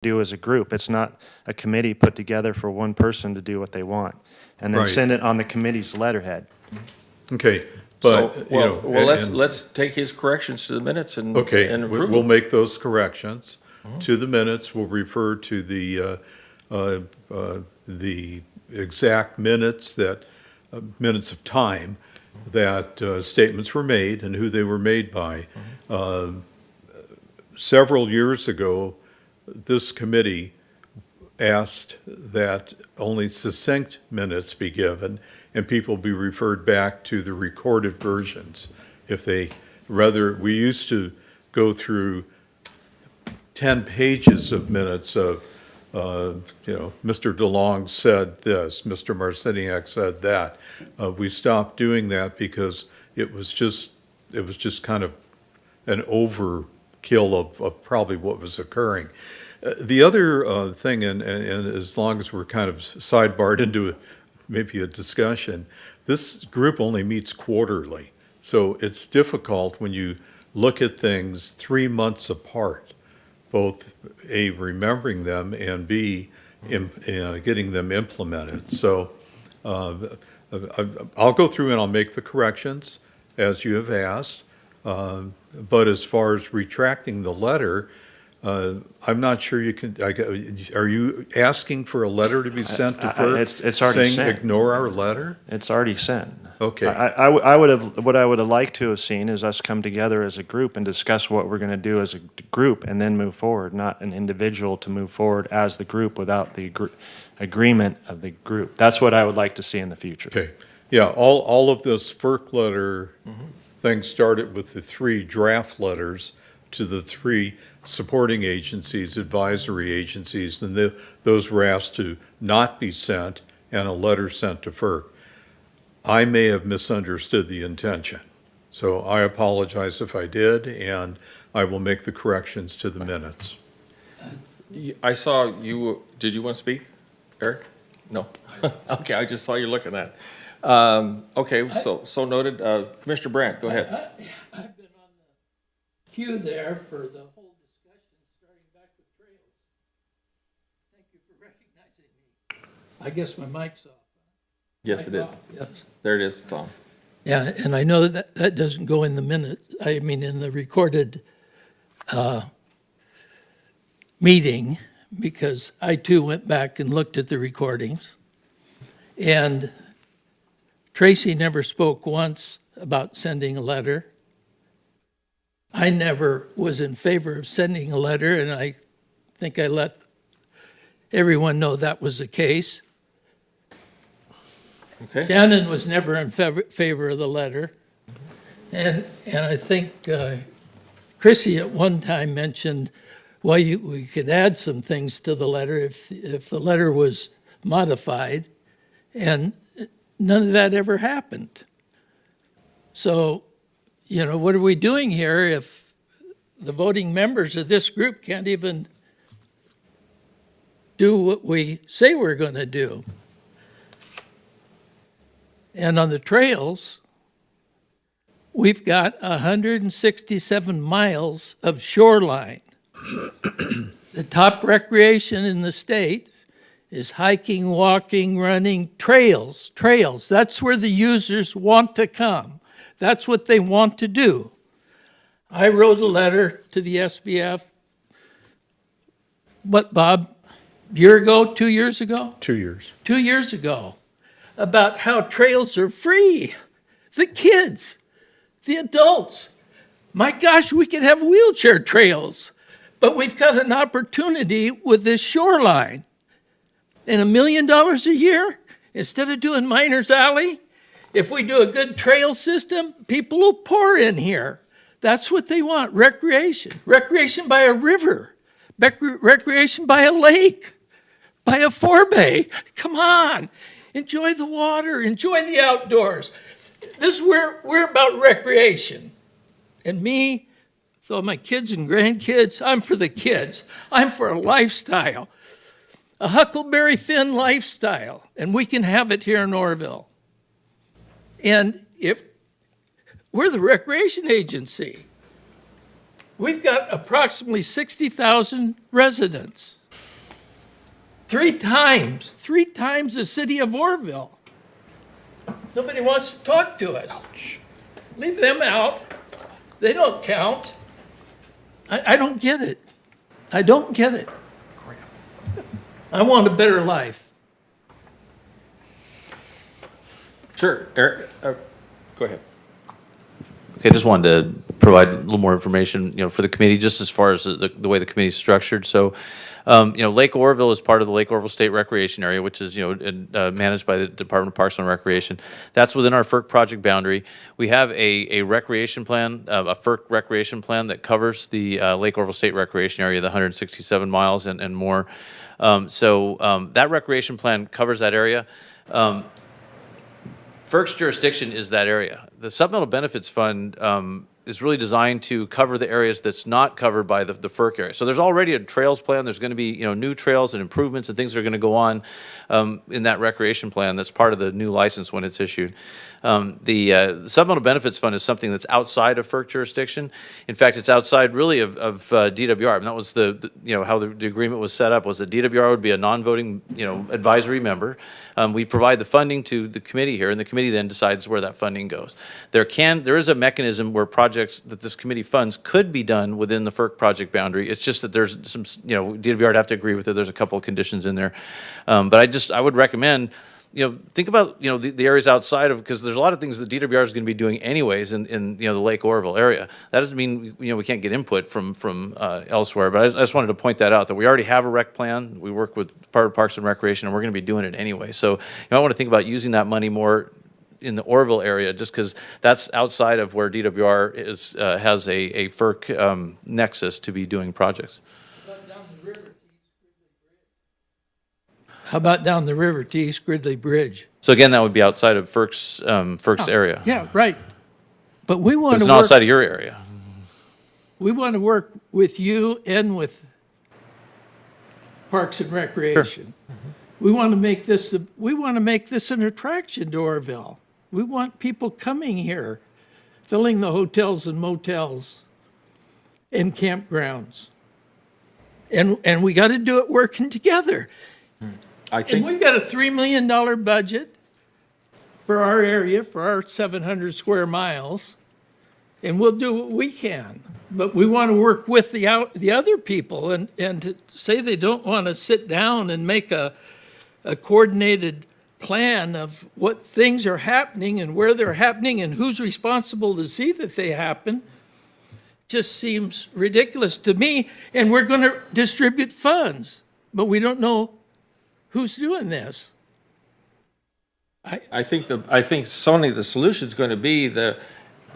do as a group. It's not a committee put together for one person to do what they want, and then Right. send it on the committee's letterhead. Okay, So, but, well, and- let's take his corrections to the minutes and Okay, and approve we'll them. make those corrections to the minutes. We'll refer to the exact minutes minutes of time that statements were made and who they were made by. Several years ago, this committee asked that only succinct minutes be given and people be referred back to the recorded versions. We used to go through 10 pages of minutes of, Mr. DeLong said this, Mr. Marciniak said that. We stopped doing that because it was just kind of an overkill of probably what was occurring. The other thing, and as long as we're kind of sidebarred into maybe a discussion, this group only meets quarterly. So it's difficult when you look at things 3 months apart, both A, remembering them, and B, getting them implemented. So I'll go through and I'll make the corrections as you have asked. But as far as retracting the letter, I'm not sure you can, are you asking for a letter to be sent to FERC? It's already saying sent. ignore our letter? It's already sent. Okay. What I would have liked to have seen is us come together as a group and discuss what we're going to do as a group and then move forward, not an individual to move forward as the group without the agreement of the group. That's what I would like to see in the future. Okay. Yeah, all of this FERC letter thing started with the 3 draft letters to the 3 supporting agencies, advisory agencies, and those were asked to not be sent and a letter sent to FERC. I may have misunderstood the intention, so I apologize if I did, and I will make the corrections to the minutes. I saw you, did you want to speak, Eric? No? Okay, I just saw you looking at it. Okay, so noted. Commissioner Brandt, go ahead. I've been on the queue there for the whole discussion, starting back with trails. Thank you for recognizing me. I guess my mic's off. Yes, it is. Yes. There it is, Tom. Yeah, and I know that doesn't go in the minute, in the recorded meeting, because I too went back and looked at the recordings. And Tracy never spoke once about sending a letter. I never was in favor of sending a letter, and I think I let everyone know that was the case. Okay. Shannon was never in favor of the letter. And I think Chrissy at one time mentioned, well, we could add some things to the letter if the letter was modified, and none of that ever happened. So, what are we doing here if the voting members of this group can't even do what we say we're going to do? And on the trails, we've got 167 miles of shoreline. The top recreation in the state is hiking, walking, running, trails. That's where the users want to come. That's what they want to do. I wrote a letter to the SBF, Bob, year ago, 2 years ago? 2 years. 2 years ago, about how trails are free. The kids, the adults. My gosh, we could have wheelchair trails, but we've got an opportunity with this shoreline. And $1 million a year, instead of doing Miners Alley, if we do a good trail system, people will pour in here. That's what they want, recreation. Recreation by a river, recreation by a lake, by a forebay. Come on. Enjoy the water, enjoy the outdoors. We're about recreation. And me, so my kids and grandkids, I'm for the kids. I'm for a lifestyle, a Huckleberry Finn lifestyle, and we can have it here in Orville. And if we're the recreation agency, we've got approximately 60,000 residents. Three times the city of Orville. Nobody wants to talk to us. Leave them out. They don't count. I don't get it. I don't get it. I want a better life. Sure, Eric, go ahead. Okay, just wanted to provide a little more information, for the committee, just as far as the way the committee is structured. So, Lake Oroville is part of the Lake Oroville State Recreation Area, which is, managed by the Department of Parks and Recreation. That's within our FERC project boundary. We have a recreation plan, a FERC recreation plan that covers the Lake Oroville State Recreation Area, the 167 miles and more. That recreation plan covers that area. FERC's jurisdiction is that area. The Supplemental Benefits Fund is really designed to cover the areas that's not covered by the FERC area. So there's already a trails plan. There's going to be new trails and improvements and things that are going to go on in that recreation plan. That's part of the new license when it's issued. The Supplemental Benefits Fund is something that's outside of FERC jurisdiction. In fact, it's outside really of DWR. And that was how the agreement was set up, was that DWR would be a non-voting advisory member. We provide the funding to the committee here, and the committee then decides where that funding goes. There is a mechanism where projects that this committee funds could be done within the FERC project boundary. It's just that there's some, DWR would have to agree with it. There's a couple of conditions in there. But I would recommend, think about, the areas outside of, because there's a lot of things that DWR is going to be doing anyways in the Lake Oroville area. That doesn't mean, we can't get input from elsewhere, but I just wanted to point that out, that we already have a rec plan. We work with part of Parks and Recreation, and we're going to be doing it anyway. So I want to think about using that money more in the Orville area, just because that's outside of where DWR has a FERC nexus to be doing projects. How about down the river to East Gridley Bridge? So again, that would be outside of FERC's area. Yeah, right. But we want It's to not work, outside of your area. we want to work with you and with Parks and Recreation. We want to make this an attraction to Orville. We want people coming here, filling the hotels and motels and campgrounds. And we got to do it working together. I And think, we've got a $3 million budget for our area, for our 700 square miles, and we'll do what we can. But we want to work with the other people, and to say they don't want to sit down and make a coordinated plan of what things are happening and where they're happening and who's responsible to see that they happen just seems ridiculous to me. And we're going to distribute funds, but we don't know who's doing this. I think Sonny, the solution is going to be the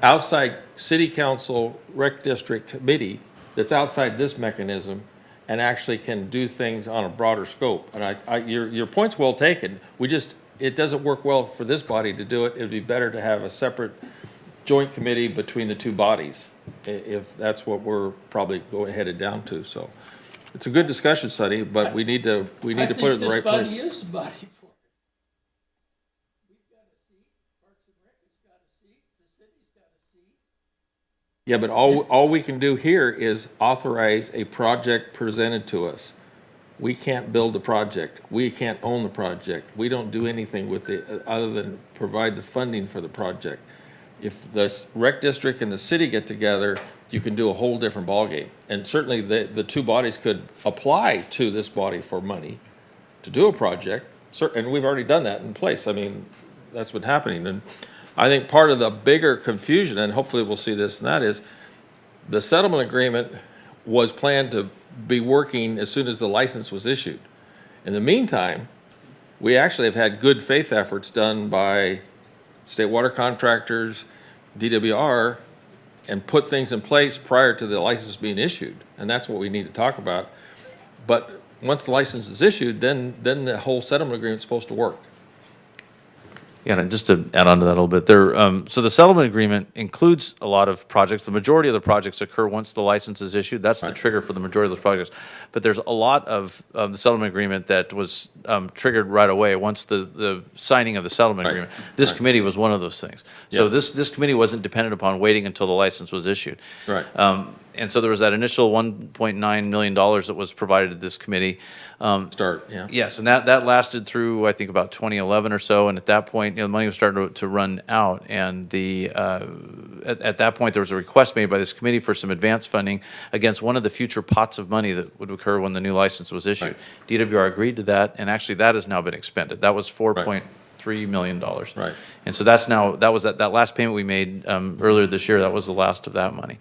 outside city council rec district committee that's outside this mechanism and actually can do things on a broader scope. And your point's well taken. It doesn't work well for this body to do it. It'd be better to have a separate joint committee between the two bodies, if that's what we're probably headed down to. So it's a good discussion, Sonny, but we need to put it in the right place. I think this body is the body for it. We've got a seat, Parks and Rec has got a seat, the city's got a seat. Yeah, but all we can do here is authorize a project presented to us. We can't build the project. We can't own the project. We don't do anything with it other than provide the funding for the project. If the rec district and the city get together, you can do a whole different ballgame. And certainly the two bodies could apply to this body for money to do a project. And we've already done that in place. I mean, that's what's happening. And I think part of the bigger confusion, and hopefully we'll see this, and that is the settlement agreement was planned to be working as soon as the license was issued. In the meantime, we actually have had good faith efforts done by state water contractors, DWR, and put things in place prior to the license being issued. And that's what we need to talk about. But once the license is issued, then the whole settlement agreement is supposed to work. Yeah, and just to add on to that a little bit, so the settlement agreement includes a lot of projects. The majority of the projects occur once the license is issued. That's the trigger for the majority of those projects. But there's a lot of the settlement agreement that was triggered right away once the signing of the settlement agreement. This committee was one of those things. So Yeah. this committee wasn't dependent upon waiting until the license was issued. Right. And so there was that initial $1.9 million that was provided to this committee. Start, yeah. Yes, and that lasted through, I think, about 2011 or so, and at that point, the money was starting to run out, and at that point, there was a request made by this committee for some advance funding against one of the future pots of money that would occur when the new license was issued. DWR agreed to that, and actually, that has now been expended. That was $4.3 million. Right. And so that was that last payment we made earlier this year, that was the last of that money.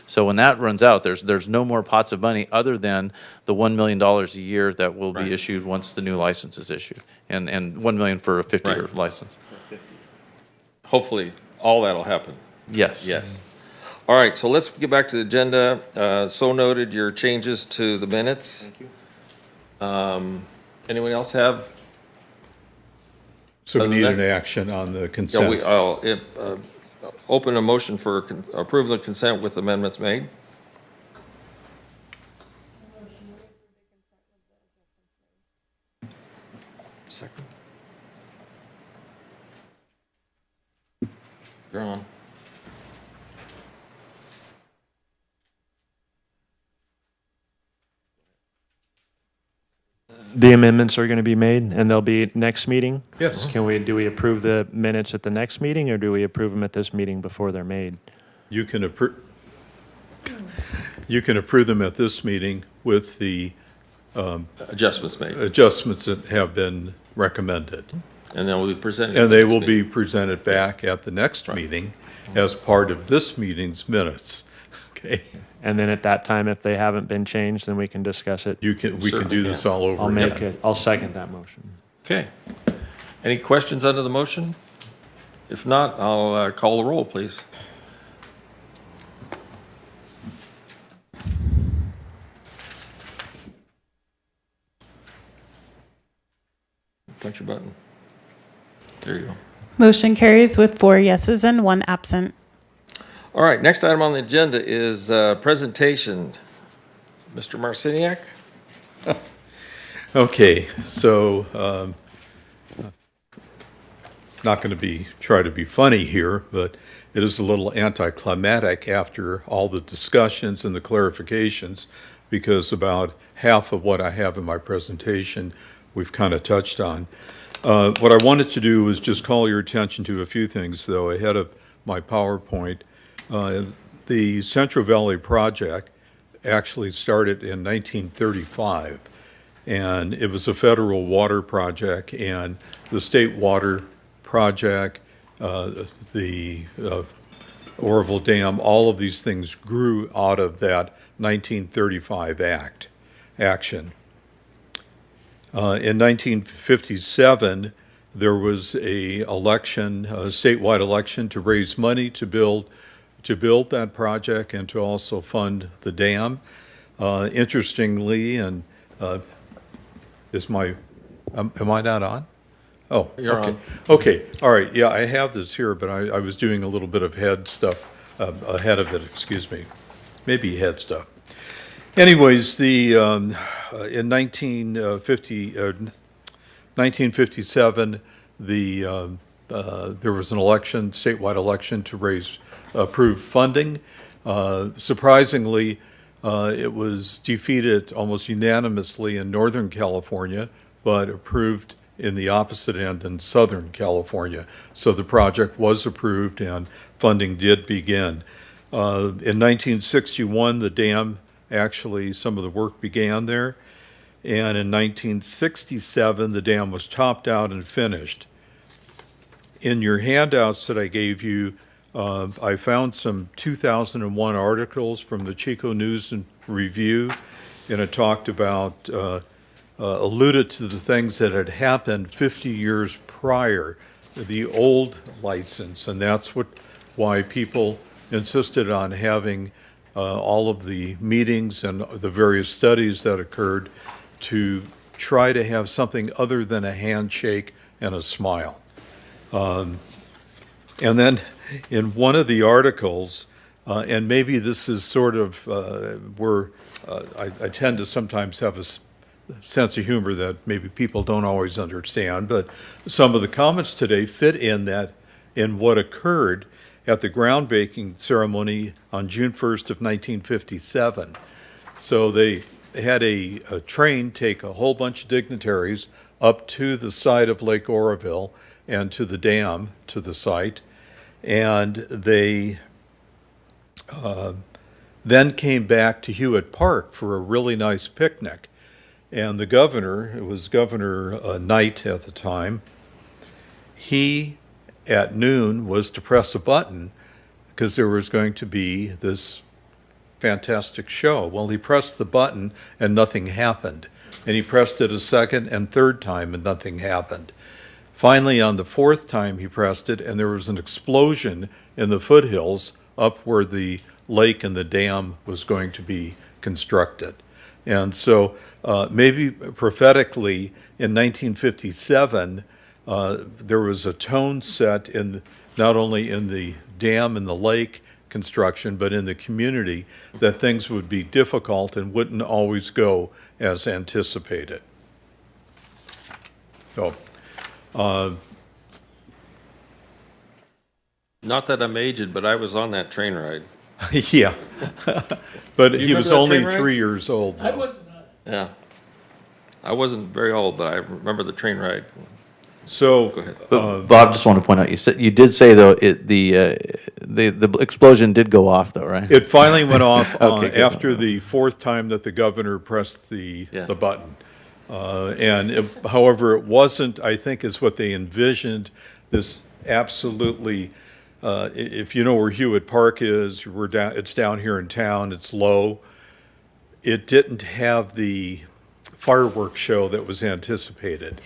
So when that runs out, there's no more pots of money other than the $1 million a year that will be issued once the new license is issued, and $1 million for a 50-year Right. license. Hopefully, all that'll happen. Yes. Yes. All right, so let's get back to the agenda. So noted your changes to the minutes. Thank you. Anyone else have? So we Other need than an that- action on the Yeah, consent. open a motion for approval of consent with amendments made. Second. You're on. The amendments are going to be made, and they'll be next meeting? Yes. Do we approve the minutes at the next meeting, or do we approve them at this meeting before they're made? You can approve them at this meeting with the Adjustments made, adjustments that have been recommended. and then we'll be presenting. And at they the next will meeting. be presented back at the next meeting as part of this meeting's minutes. Okay? And then at that time, if they haven't been changed, then we can discuss it. We can do Certainly, this all over I'll again. I'll second that motion. Okay. Any questions under the motion? If not, I'll call the roll, please. Punch your button. There you go. Motion carries with 4 yeses and 1 absent. All right, next item on the agenda is presentation. Mr. Marciniak? Okay, so, not going to try to be funny here, but it is a little anticlimactic after all the discussions and the clarifications, because about half of what I have in my presentation, we've kind of touched on. What I wanted to do was just call your attention to a few things, though, ahead of my PowerPoint. The Central Valley project actually started in 1935, and it was a federal water project, and the state water project, the Oroville Dam, all of these things grew out of that 1935 action. In 1957, there was a statewide election to raise money to build that project and to also fund the dam. Interestingly, and am I not on? Oh, You're okay. on. Okay, all right, yeah, I have this here, but I was doing a little bit of head stuff ahead of it, excuse me. Maybe head stuff. Anyways, in 1957, there was an election, statewide election to approve funding. Surprisingly, it was defeated almost unanimously in Northern California, but approved in the opposite end in Southern California. So the project was approved and funding did begin. In 1961, the dam, actually, some of the work began there. And in 1967, the dam was topped out and finished. In your handouts that I gave you, I found some 2001 articles from the Chico News and Review, and it talked about, alluded to the things that had happened 50 years prior, the old license, and that's why people insisted on having all of the meetings and the various studies that occurred to try to have something other than a handshake and a smile. And then in one of the articles, and maybe this is sort of where I tend to sometimes have a sense of humor that maybe people don't always understand, but some of the comments today fit in what occurred at the groundbreaking ceremony on June 1st of 1957. So they had a train take a whole bunch of dignitaries up to the site of Lake Oroville and to the dam to the site, and they then came back to Hewitt Park for a really nice picnic. And the governor, it was Governor Knight at the time, he at noon was to press a button because there was going to be this fantastic show. Well, he pressed the button and nothing happened. And he pressed it a second and third time and nothing happened. Finally, on the fourth time he pressed it, and there was an explosion in the foothills up where the lake and the dam was going to be constructed. And so maybe prophetically in 1957, there was a tone set in not only in the dam and the lake construction, but in the community, that things would be difficult and wouldn't always go as anticipated. So, Not that I'm aged, but I was on that train ride. yeah. But he remember was that only train ride? 3 years old. I wasn't on it. Yeah. I wasn't very old, but I remember the train ride. So, Go ahead. But Bob, just want to point out, you did say though, the explosion did go off though, right? it finally went off Okay, good. after the fourth time that the governor pressed the button. However, it wasn't, I think, is what they envisioned, this absolutely, if you know where Hewitt Park is, it's down here in town, it's low. It didn't have the fireworks show that was anticipated.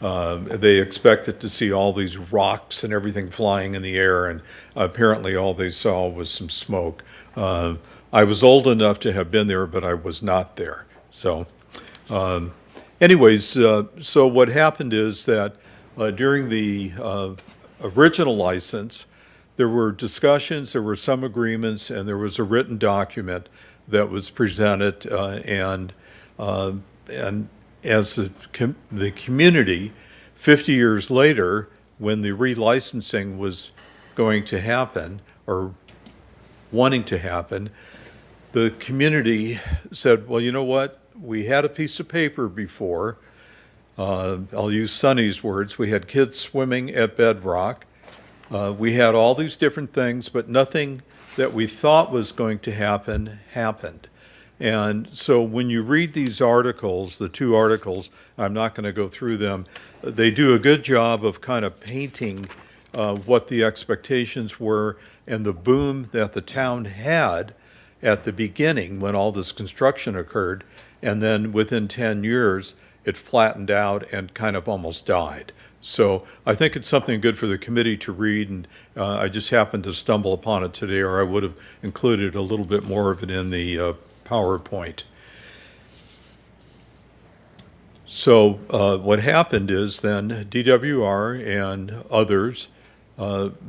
They expected to see all these rocks and everything flying in the air, and apparently all they saw was some smoke. I was old enough to have been there, but I was not there. So, anyways, so what happened is that during the original license, there were discussions, there were some agreements, and there was a written document that was presented, and as the community, 50 years later, when the relicensing was going to happen, or wanting to happen, the community said, well, you know what? We had a piece of paper before. I'll use Sonny's words. We had kids swimming at Bedrock. We had all these different things, but nothing that we thought was going to happen happened. And so when you read these articles, the two articles, I'm not going to go through them, they do a good job of kind of painting what the expectations were and the boom that the town had at the beginning when all this construction occurred. And then within 10 years, it flattened out and kind of almost died. So I think it's something good for the committee to read, and I just happened to stumble upon it today, or I would have included a little bit more of it in the PowerPoint. So what happened is then DWR and others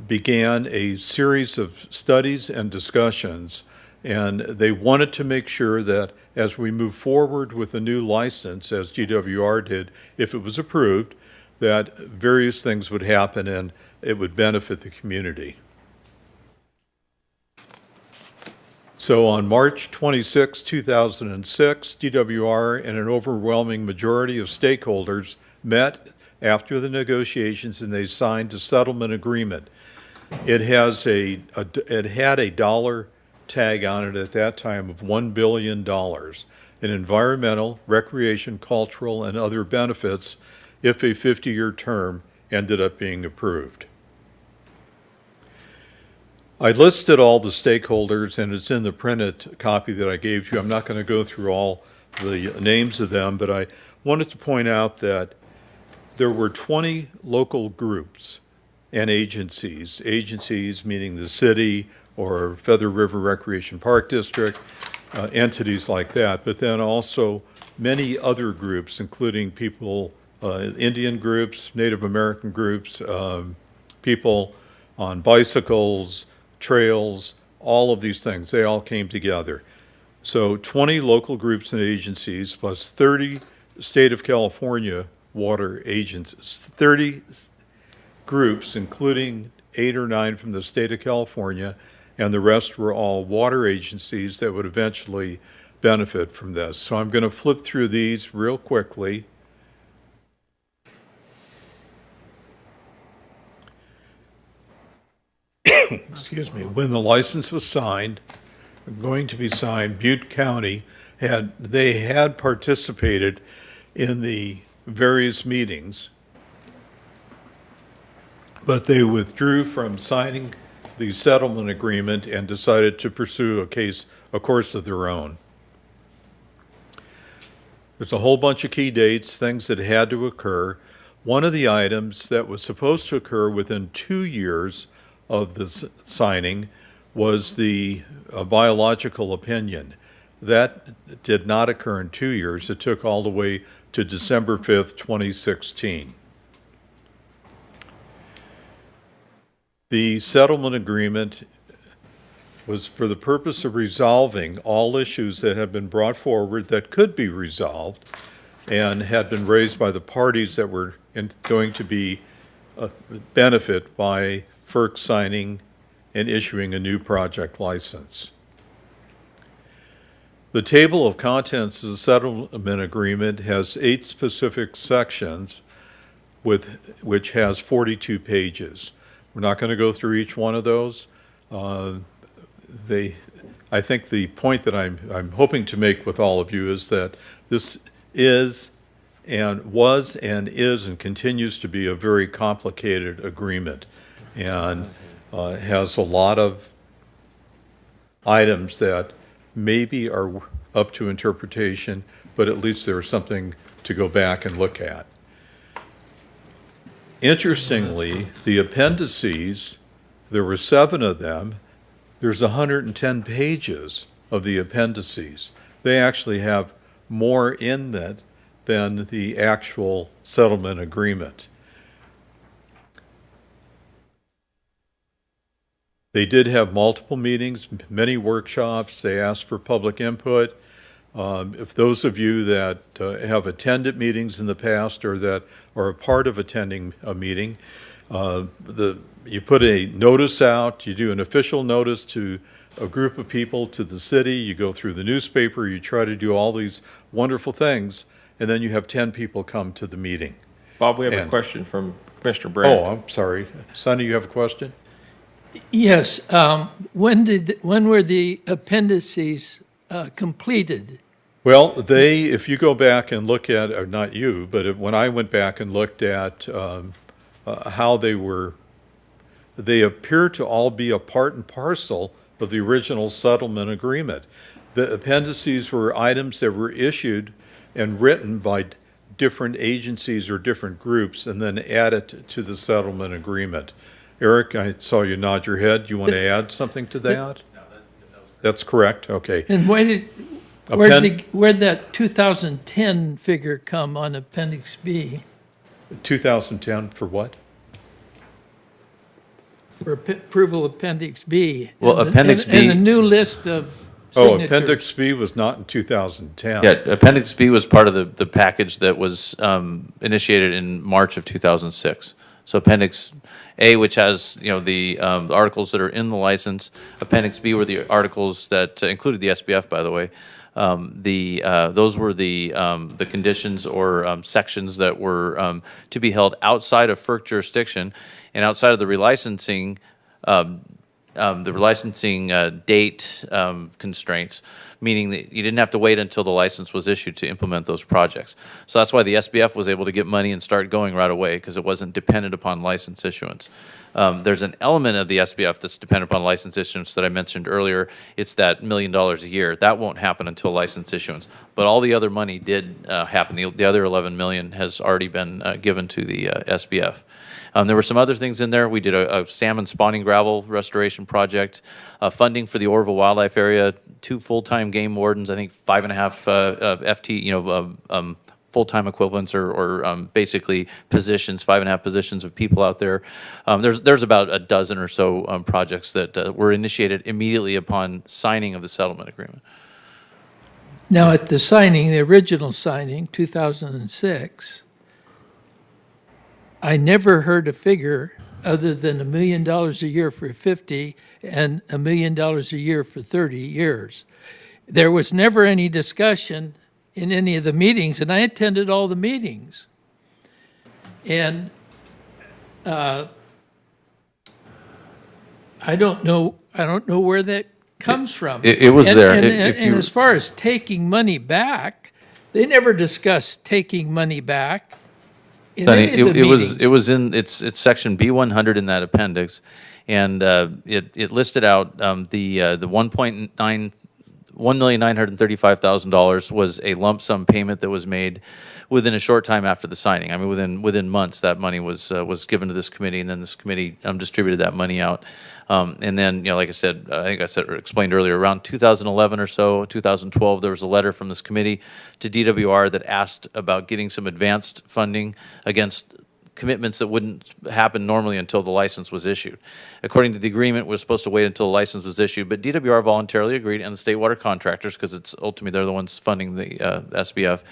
began a series of studies and discussions, and they wanted to make sure that as we move forward with the new license, as DWR did, if it was approved, that various things would happen and it would benefit the community. So on March 26, 2006, DWR and an overwhelming majority of stakeholders met after the negotiations, and they signed a settlement agreement. It had a dollar tag on it at that time of $1 billion in environmental, recreation, cultural, and other benefits if a 50-year term ended up being approved. I listed all the stakeholders, and it's in the printed copy that I gave you. I'm not going to go through all the names of them, but I wanted to point out that there were 20 local groups and agencies meaning the city or Feather River Recreation Park District, entities like that, but then also many other groups, including people, Indian groups, Native American groups, people on bicycles, trails, all of these things, they all came together. So 20 local groups and agencies plus 30 state of California water agencies, 30 groups, including 8 or 9 from the state of California, and the rest were all water agencies that would eventually benefit from this. So I'm going to flip through these real quickly. Excuse me. When the license was signed, going to be signed, Butte County had participated in the various meetings, but they withdrew from signing the settlement agreement and decided to pursue a course of their own. There's a whole bunch of key dates, things that had to occur. One of the items that was supposed to occur within 2 years of the signing was the biological opinion. That did not occur in 2 years. It took all the way to December 5th, 2016. The settlement agreement was for the purpose of resolving all issues that had been brought forward that could be resolved and had been raised by the parties that were going to be benefit by FERC signing and issuing a new project license. The table of contents of the settlement agreement has 8 specific sections which has 42 pages. We're not going to go through each one of those. I think the point that I'm hoping to make with all of you is that this is and was and is and continues to be a very complicated agreement, and has a lot of items that maybe are up to interpretation, but at least there's something to go back and look at. Interestingly, the appendices, there were 7 of them. There's 110 pages of the appendices. They actually have more in that than the actual settlement agreement. They did have multiple meetings, many workshops. They asked for public input. If those of you that have attended meetings in the past or that are a part of attending a meeting, you put a notice out, you do an official notice to a group of people, to the city, you go through the newspaper, you try to do all these wonderful things, and then you have 10 people come to the meeting. Bob, we have a question from Mr. Brand. Oh, I'm sorry. Sonny, you have a question? Yes, when were the appendices completed? Well, if you go back and look at, or not you, but when I went back and looked at how they appear to all be a part and parcel of the original settlement agreement. The appendices were items that were issued and written by different agencies or different groups and then added to the settlement agreement. Eric, I saw you nod your head. Do you want to add something to that? That's correct, okay. And where'd that 2010 figure come on Appendix B? 2010 for what? For approval Appendix B. Well, Appendix B- And a new list of Oh, signatures. Appendix B was not in 2010. Yeah, Appendix B was part of the package that was initiated in March of 2006. So Appendix A, which has, the articles that are in the license. Appendix B were the articles that included the SBF, by the way. Those were the conditions or sections that were to be held outside of FERC jurisdiction and outside of the relicensing date constraints, meaning that you didn't have to wait until the license was issued to implement those projects. So that's why the SBF was able to get money and start going right away, because it wasn't dependent upon license issuance. There's an element of the SBF that's dependent upon license issuance that I mentioned earlier. It's that $1 million a year. That won't happen until license issuance. But all the other money did happen. The other $11 million has already been given to the SBF. There were some other things in there. We did a salmon spawning gravel restoration project, funding for the Orville Wildlife Area, 2 full-time game wardens, I think 5.5 FT, full-time equivalents or basically positions, 5.5 positions of people out there. There's about a dozen or so projects that were initiated immediately upon signing of the settlement agreement. Now, at the signing, the original signing, 2006, I never heard a figure other than $1 million a year for 50 and $1 million a year for 30 years. There was never any discussion in any of the meetings, and I attended all the meetings. And I don't know where that comes from. It was And- there. And, If and you- as far as taking money back, they never discussed taking money back in Sonny, any of the meetings. it was in, it's section B100 in that appendix, and it listed out the $1,935,000 was a lump sum payment that was made within a short time after the signing. I mean, within months, that money was given to this committee, and then this committee distributed that money out. And then, like I said, I think I said or explained earlier, around 2011 or so, 2012, there was a letter from this committee to DWR that asked about getting some advanced funding against commitments that wouldn't happen normally until the license was issued. According to the agreement, we're supposed to wait until the license was issued, but DWR voluntarily agreed, and the state water contractors, because it's ultimately they're the ones funding the SBF,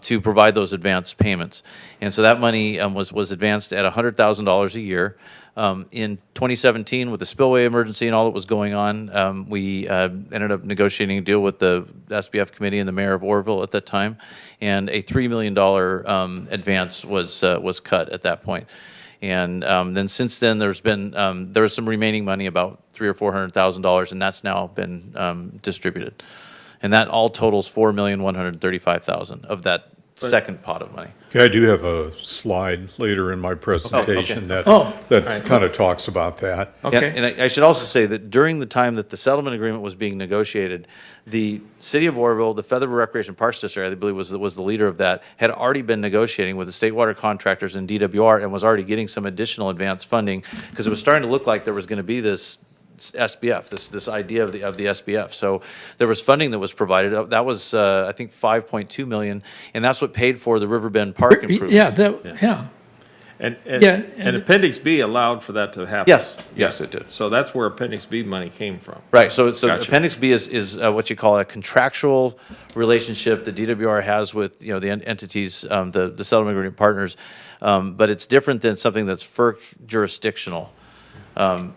to provide those advanced payments. And so that money was advanced at $100,000 a year. In 2017, with the spillway emergency and all that was going on, we ended up negotiating a deal with the SBF committee and the mayor of Orville at that time, and a $3 million advance was cut at that point. And then since then, there was some remaining money, about $300,000 or $400,000, and that's now been distributed. And that all totals $4,135,000 of that second pot of money. Okay, I do have a slide later in my presentation that Right. kind of talks about that. Okay. And I should also say that during the time that the settlement agreement was being negotiated, the city of Orville, the Featherville Recreation Parks District, I believe was the leader of that, had already been negotiating with the state water contractors and DWR and was already getting some additional advanced funding, because it was starting to look like there was going to be this SBF, this idea of the SBF. So there was funding that was provided. That was I think $5.2 million, and that's what paid for the Riverbend Park improvements. Yeah. And and- Appendix B allowed for that to happen. Yes, it did. So that's where Appendix B money came from. Right, so Gotcha. Appendix B is what you call a contractual relationship that DWR has with, the entities, the settlement agreement partners, but it's different than something that's FERC jurisdictional.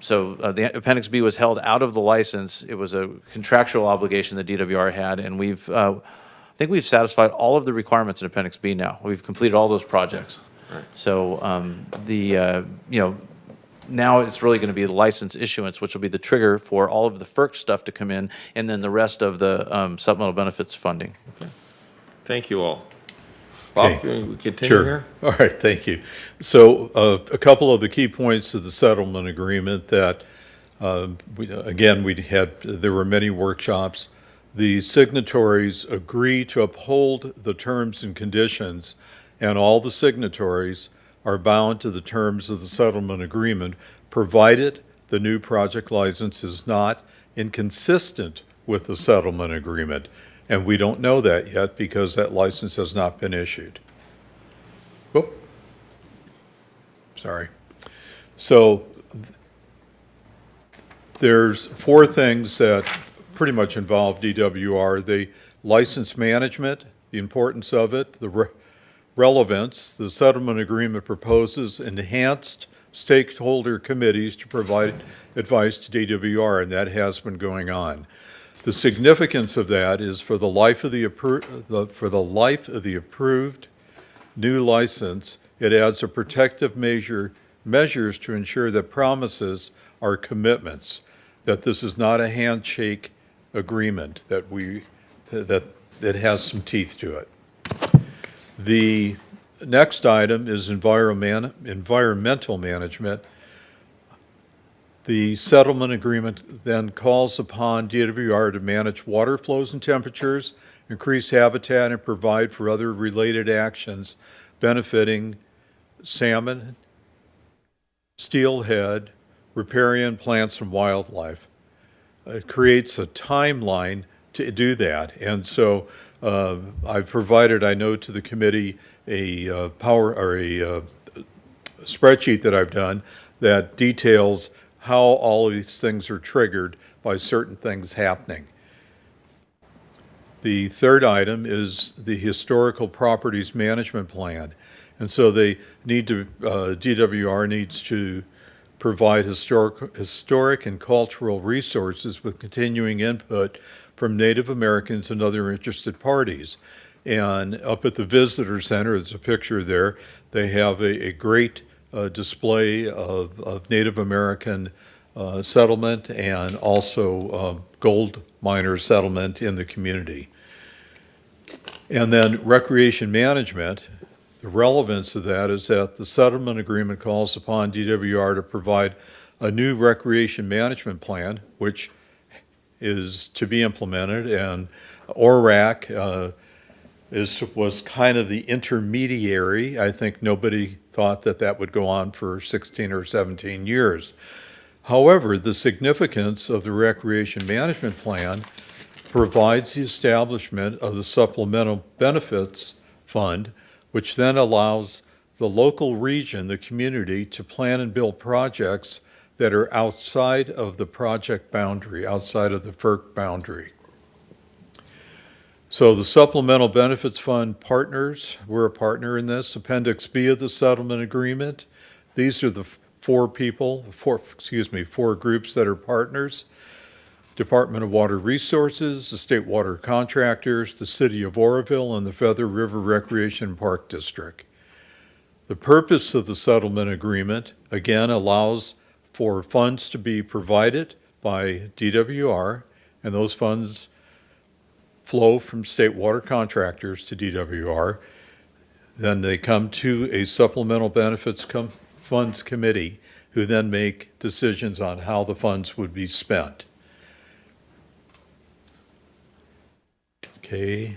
So the Appendix B was held out of the license. It was a contractual obligation that DWR had, and I think we've satisfied all of the requirements in Appendix B now. We've completed all those projects. Right. So now it's really going to be the license issuance, which will be the trigger for all of the FERC stuff to come in, and then the rest of the supplemental benefits funding. Thank you all. Bob, Okay. can we continue Sure. here? All right, thank you. So a couple of the key points of the settlement agreement that, there were many workshops. The signatories agree to uphold the terms and conditions, and all the signatories are bound to the terms of the settlement agreement, provided the new project license is not inconsistent with the settlement agreement. And we don't know that yet because that license has not been issued. Whoop. Sorry. So there's four things that pretty much involve DWR. The license management, the importance of it, the relevance. The settlement agreement proposes enhanced stakeholder committees to provide advice to DWR, and that has been going on. The significance of that is for the life of the approved new license, it adds a protective measures to ensure that promises are commitments, that this is not a handshake agreement, that has some teeth to it. The next item is environmental management. The settlement agreement then calls upon DWR to manage water flows and temperatures, increase habitat, and provide for other related actions benefiting salmon, steelhead, riparian plants, and wildlife. It creates a timeline to do that. And so I've provided, I know, to the committee a spreadsheet that I've done that details how all of these things are triggered by certain things happening. The third item is the historical properties management plan. And so DWR needs to provide historic and cultural resources with continuing input from Native Americans and other interested parties. And up at the Visitor Center, there's a picture there, they have a great display of Native American settlement and also gold miner settlement in the community. And then recreation management, the relevance of that is that the settlement agreement calls upon DWR to provide a new recreation management plan, which is to be implemented, and ORAC was kind of the intermediary. I think nobody thought that that would go on for 16 or 17 years. However, the significance of the recreation management plan provides the establishment of the supplemental benefits fund, which then allows the local region, the community, to plan and build projects that are outside of the project boundary, outside of the FERC boundary. So the Supplemental Benefits Fund partners, we're a partner in this. Appendix B of the settlement agreement. These are the four groups that are partners. Department of Water Resources, the State Water Contractors, the City of Oroville, and the Feather River Recreation Park District. The purpose of the settlement agreement, again, allows for funds to be provided by DWR, and those funds flow from State Water Contractors to DWR. Then they come to a Supplemental Benefits Funds Committee, who then make decisions on how the funds would be spent. Okay.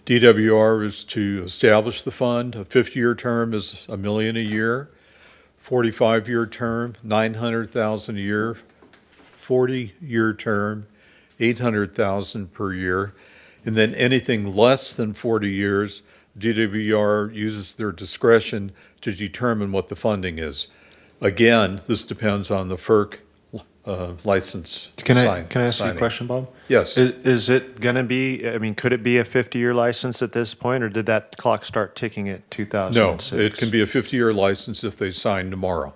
DWR is to establish the fund. A 50-year term is $1 million a year. 45-year term, $900,000 a year. 40-year term, $800,000 per year. And then anything less than 40 years, DWR uses their discretion to determine what the funding is. Again, this depends on the FERC license. Can I ask you a signing. question, Bob? Yes. Is it going to be, I mean, could it be a 50-year license at this point, or did that clock start ticking at 2006? No, it can be a 50-year license if they sign tomorrow.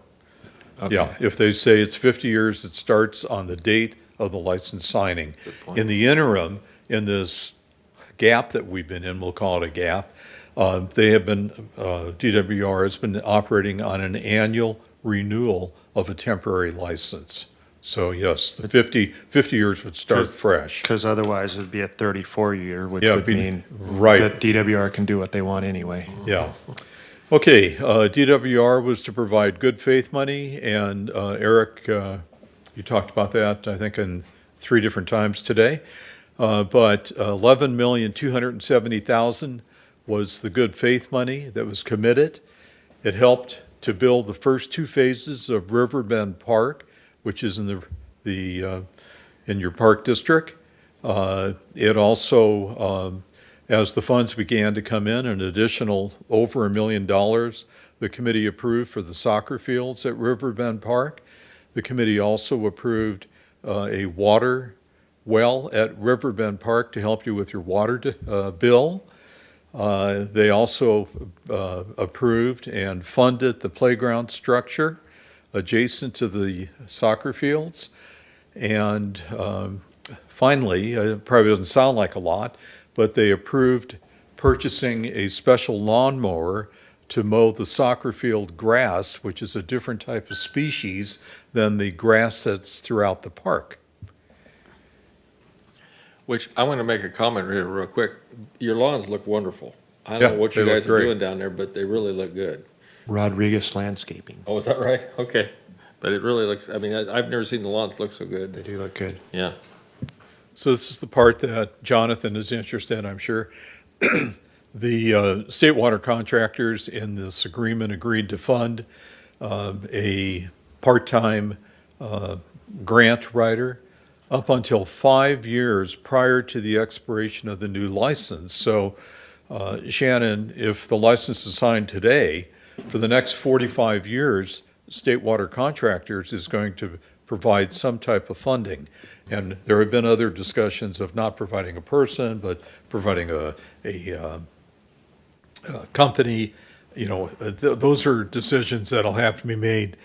Okay. Yeah, if they say it's 50 years, it starts on the date of the license signing. In the interim, in this gap that we've been in, we'll call it a gap, DWR has been operating on an annual renewal of a temporary license. So yes, the 50 years would start fresh. Because otherwise it'd be a 34-year, which Yeah, would mean right. that DWR can do what they want anyway. Yeah. Okay, DWR was to provide good faith money, and Eric, you talked about that, I think, in 3 different times today. But $11,270,000 was the good faith money that was committed. It helped to build the first 2 phases of Riverbend Park, which is in in your park district. It also, as the funds began to come in, an additional over $1 million, the committee approved for the soccer fields at Riverbend Park. The committee also approved a water well at Riverbend Park to help you with your water bill. They also approved and funded the playground structure adjacent to the soccer fields. And finally, it probably doesn't sound like a lot, but they approved purchasing a special lawnmower to mow the soccer field grass, which is a different type of species than the grass that's throughout the park. Which I want to make a comment here real quick. Your lawns look wonderful. I don't Yeah, know what you they look guys are great. doing down there, but they really look good. Rodriguez Landscaping. Oh, is that right? Okay. But it really looks, I mean, I've never seen the lawns look so good. They do look good. Yeah. So this is the part that Jonathan is interested in, I'm sure. The state water contractors in this agreement agreed to fund a part-time grant writer up until 5 years prior to the expiration of the new license. So Shannon, if the license is signed today, for the next 45 years, state water contractors is going to provide some type of funding. And there have been other discussions of not providing a person, but providing a company. those are decisions that'll have to be made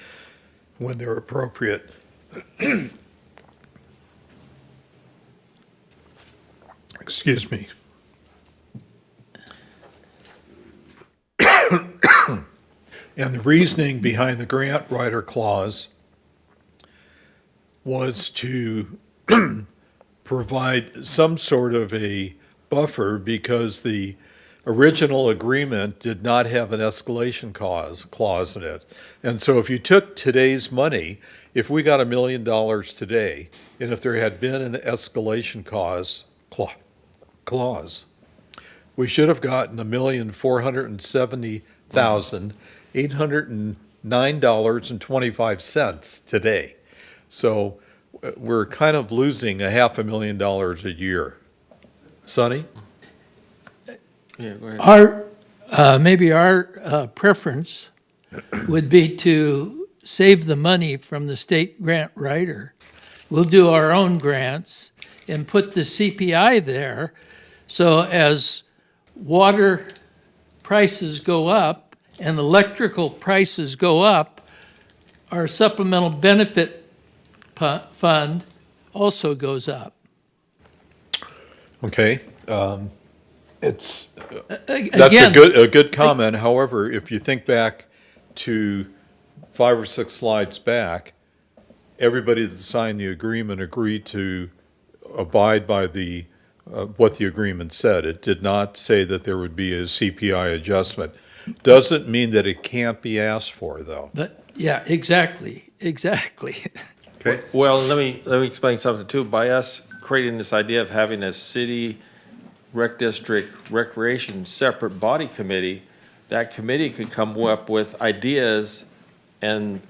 when they're appropriate. Excuse me. And the reasoning behind the grant writer clause was to provide some sort of a buffer because the original agreement did not have an escalation clause in it. And so if you took today's money, if we got $1 million today, and if there had been an escalation clause, we should have gotten $1,470,809.25 today. So we're kind of losing $500,000 a year. Sonny? Yeah, go ahead. Maybe our preference would be to save the money from the state grant writer. We'll do our own grants and put the CPI there. So as water prices go up and electrical prices go up, our supplemental benefit fund also goes up. Okay. That's Again, a good comment. However, if you think back to 5 or 6 slides back, everybody that signed the agreement agreed to abide by the what the agreement said. It did not say that there would be a CPI adjustment. Doesn't mean that it can't be asked for, though. but yeah, exactly. Okay. Well, let me explain something too. By us creating this idea of having a city rec district recreation separate body committee, that committee could come up with ideas and,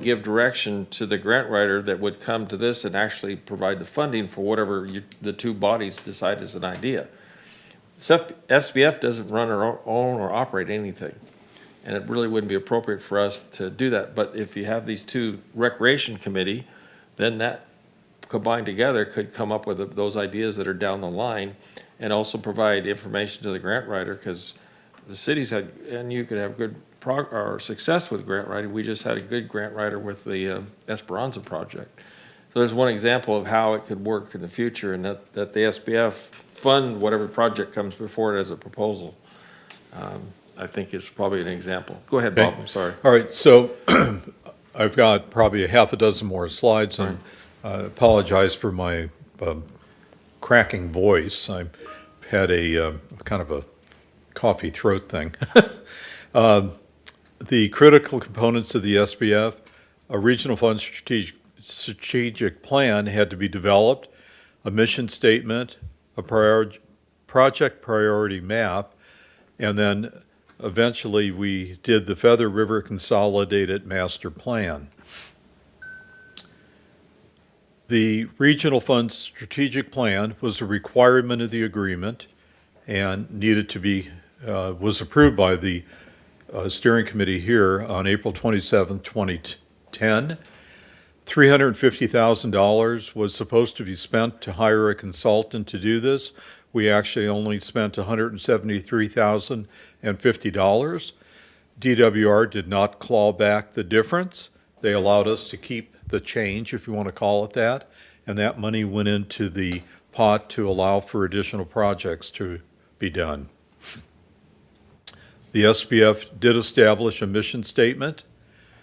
give direction to the grant writer that would come to this and actually provide the funding for whatever the two bodies decide is an idea. SBF doesn't run or own or operate anything, and it really wouldn't be appropriate for us to do that. But if you have these two recreation committee, then that combined together could come up with those ideas that are down the line and also provide information to the grant writer, because the cities had, and you could have good or success with grant writing. We just had a good grant writer with the Esperanza project. So there's one example of how it could work in the future, and that the SBF fund whatever project comes before it as a proposal. I think is probably an example. Go ahead, Bob, I'm sorry. All right, so I've got probably a half a dozen more slides, and apologize for my cracking voice. I've had a kind of a coffee throat thing. The critical components of the SBF, a regional fund strategic plan had to be developed, a mission statement, a project priority map, and then eventually we did the Feather River Consolidated Master Plan. The Regional Fund Strategic Plan was a requirement of the agreement and needed to be, was approved by the steering committee here on April 27, 2010. $350,000 was supposed to be spent to hire a consultant to do this. We actually only spent $173,050. DWR did not claw back the difference. They allowed us to keep the change, if you want to call it that, and that money went into the pot to allow for additional projects to be done. The SBF did establish a mission statement,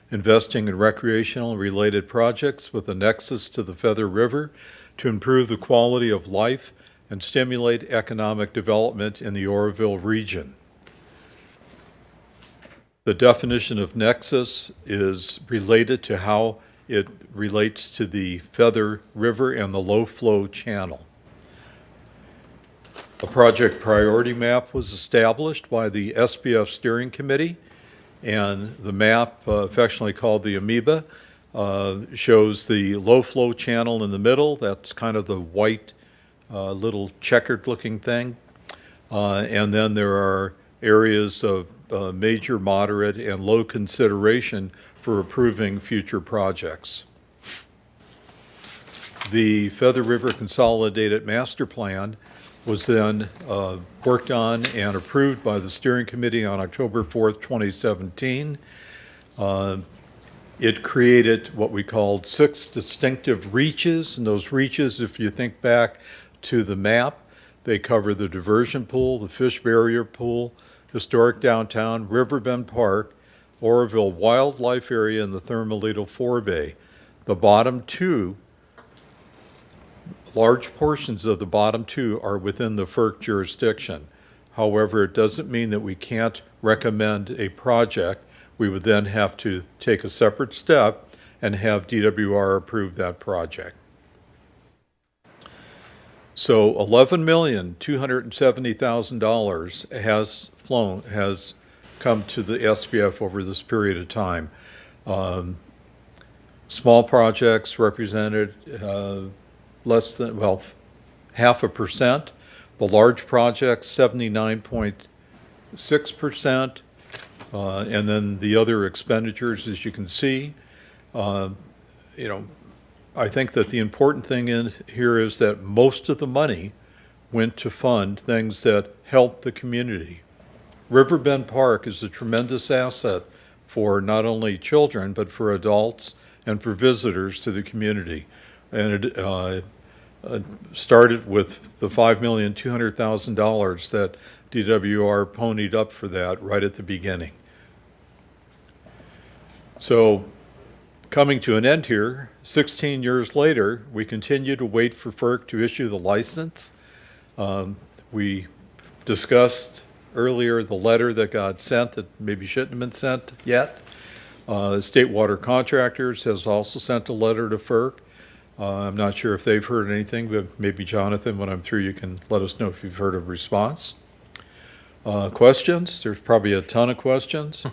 investing in recreational and related projects with a nexus to the Feather River to improve the quality of life and stimulate economic development in the Oroville region. The definition of nexus is related to how it relates to the Feather River and the low flow channel. A project priority map was established by the SBF steering committee, and the map, affectionately called the amoeba, shows the low flow channel in the middle. That's kind of the white little checkered looking thing. And then there are areas of major, moderate, and low consideration for approving future projects. The Feather River Consolidated Master Plan was then worked on and approved by the steering committee on October 4th, 2017. It created what we called 6 distinctive reaches, and those reaches, if you think back to the map, they cover the diversion pool, the fish barrier pool, historic downtown, Riverbend Park, Oroville Wildlife Area, and the Thermalito Forebay. The bottom 2, large portions of the bottom 2 are within the FERC jurisdiction. However, it doesn't mean that we can't recommend a project. We would then have to take a separate step and have DWR approve that project. So $11,270,000 has come to the SBF over this period of time. Small projects represented less than, well, 0.5%. The large projects, 79.6%. And then the other expenditures, as you can see, I think that the important thing in here is that most of the money went to fund things that help the community. Riverbend Park is a tremendous asset for not only children, but for adults and for visitors to the community. And it started with the $5,200,000 that DWR ponied up for that right at the beginning. So, coming to an end here, 16 years later, we continue to wait for FERC to issue the license. We discussed earlier the letter that got sent that maybe shouldn't have been sent yet. State Water Contractors has also sent a letter to FERC. I'm not sure if they've heard anything, but maybe Jonathan, when I'm through, you can let us know if you've heard a response. Questions? There's probably a ton of questions.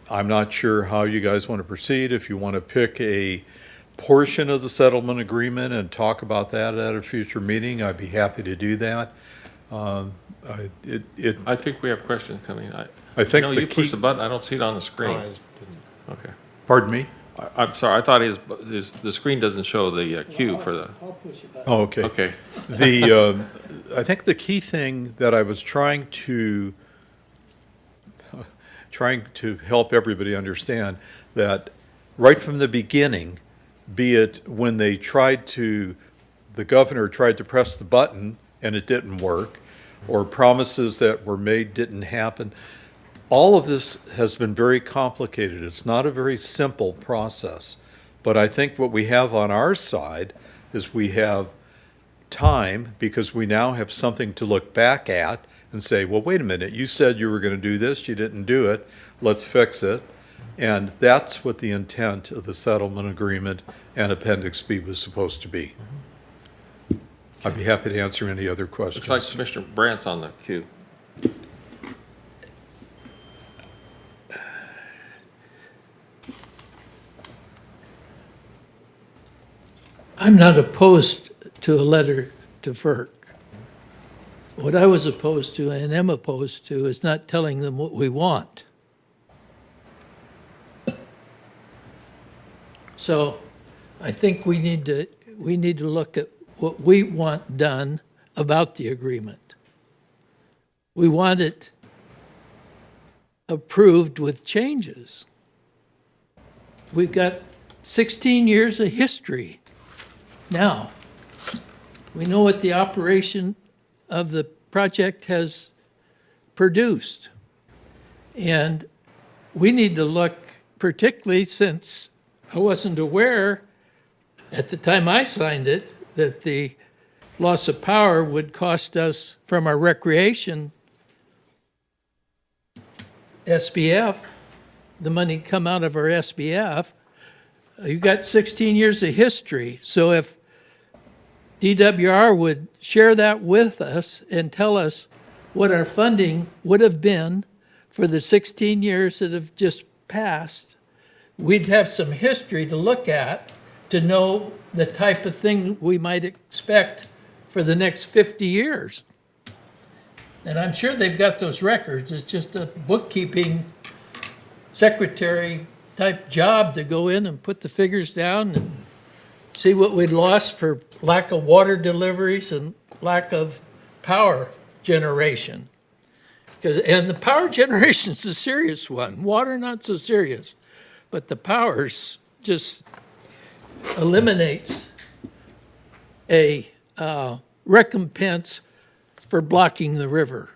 I'm not sure how you guys want to proceed. If you want to pick a portion of the settlement agreement and talk about that at a future meeting, I'd be happy to do that. I think we have questions coming. I think No, the you key- pushed the button. I don't see it on the screen. Okay. Pardon me? I'm sorry. I thought the screen doesn't show the cue for the. I'll push it back. Oh, okay. Okay. I think the key thing that I was trying to help everybody understand that right from the beginning, be it when the governor tried to press the button and it didn't work, or promises that were made didn't happen, all of this has been very complicated. It's not a very simple process. But I think what we have on our side is we have time, because we now have something to look back at and say, well, wait a minute, you said you were going to do this, you didn't do it, let's fix it. And that's what the intent of the settlement agreement and Appendix B was supposed to be. I'd be happy to answer any other questions. Looks like Commissioner Brandt's on the queue. I'm not opposed to a letter to FERC. What I was opposed to and am opposed to is not telling them what we want. So I think we need to look at what we want done about the agreement. We want it approved with changes. We've got 16 years of history. Now, we know what the operation of the project has produced. And we need to look, particularly since I wasn't aware at the time I signed it, that the loss of power would cost us from our recreation SBF, the money come out of our SBF. You've got 16 years of history. So if DWR would share that with us and tell us what our funding would have been for the 16 years that have just passed, we'd have some history to look at to know the type of thing we might expect for the next 50 years. And I'm sure they've got those records. It's just a bookkeeping secretary type job to go in and put the figures down and see what we'd lost for lack of water deliveries and lack of power generation. And the power generation is a serious one. Water, not so serious. But the powers just eliminates a recompense for blocking the river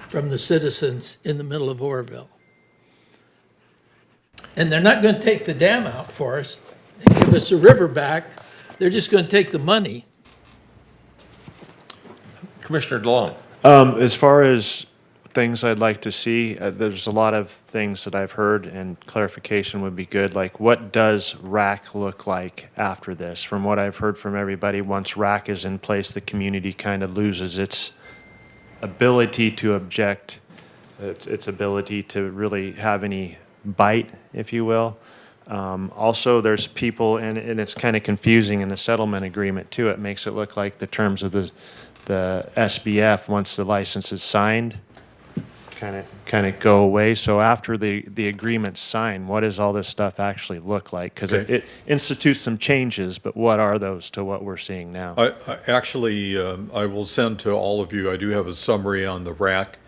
from the citizens in the middle of Oroville. And they're not going to take the dam out for us and give us the river back. They're just going to take the money. Commissioner DeLong. As far as things I'd like to see, there's a lot of things that I've heard, and clarification would be good. Like, what does RAC look like after this? From what I've heard from everybody, once RAC is in place, the community kind of loses its ability to object, its ability to really have any bite, if you will. Also, there's people, and it's kind of confusing in the settlement agreement too. It makes it look like the terms of the SBF, once the license is signed, kind of go away. So after the agreement's signed, what does all this stuff actually look like? Because Okay. it institutes some changes, but what are those to what we're seeing now? I actually, I will send to all of you, I do have a summary on the RAC,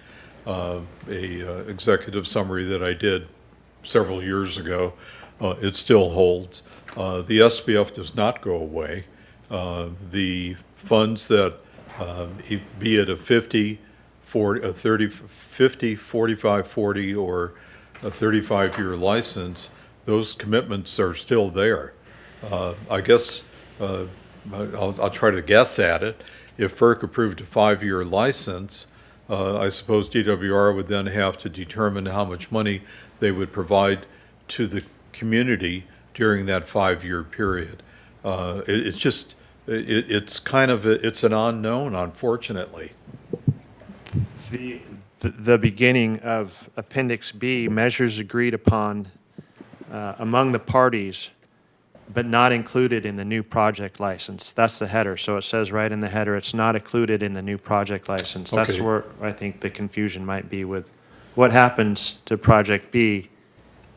executive summary that I did several years ago. It still holds. The SBF does not go away. The funds that, be it a 50, 40, a 30, 50, 45, 40, or a 35-year license, those commitments are still there. I guess, I'll try to guess at it. If FERC approved a 5-year license, I suppose DWR would then have to determine how much money they would provide to the community during that 5-year period. It's just, it's kind of, it's an unknown, unfortunately. The beginning of Appendix B, measures agreed upon among the parties, but not included in the new project license. That's the header. So it says right in the header, it's not included in the new project license. That's Okay. where I think the confusion might be with what happens to Project B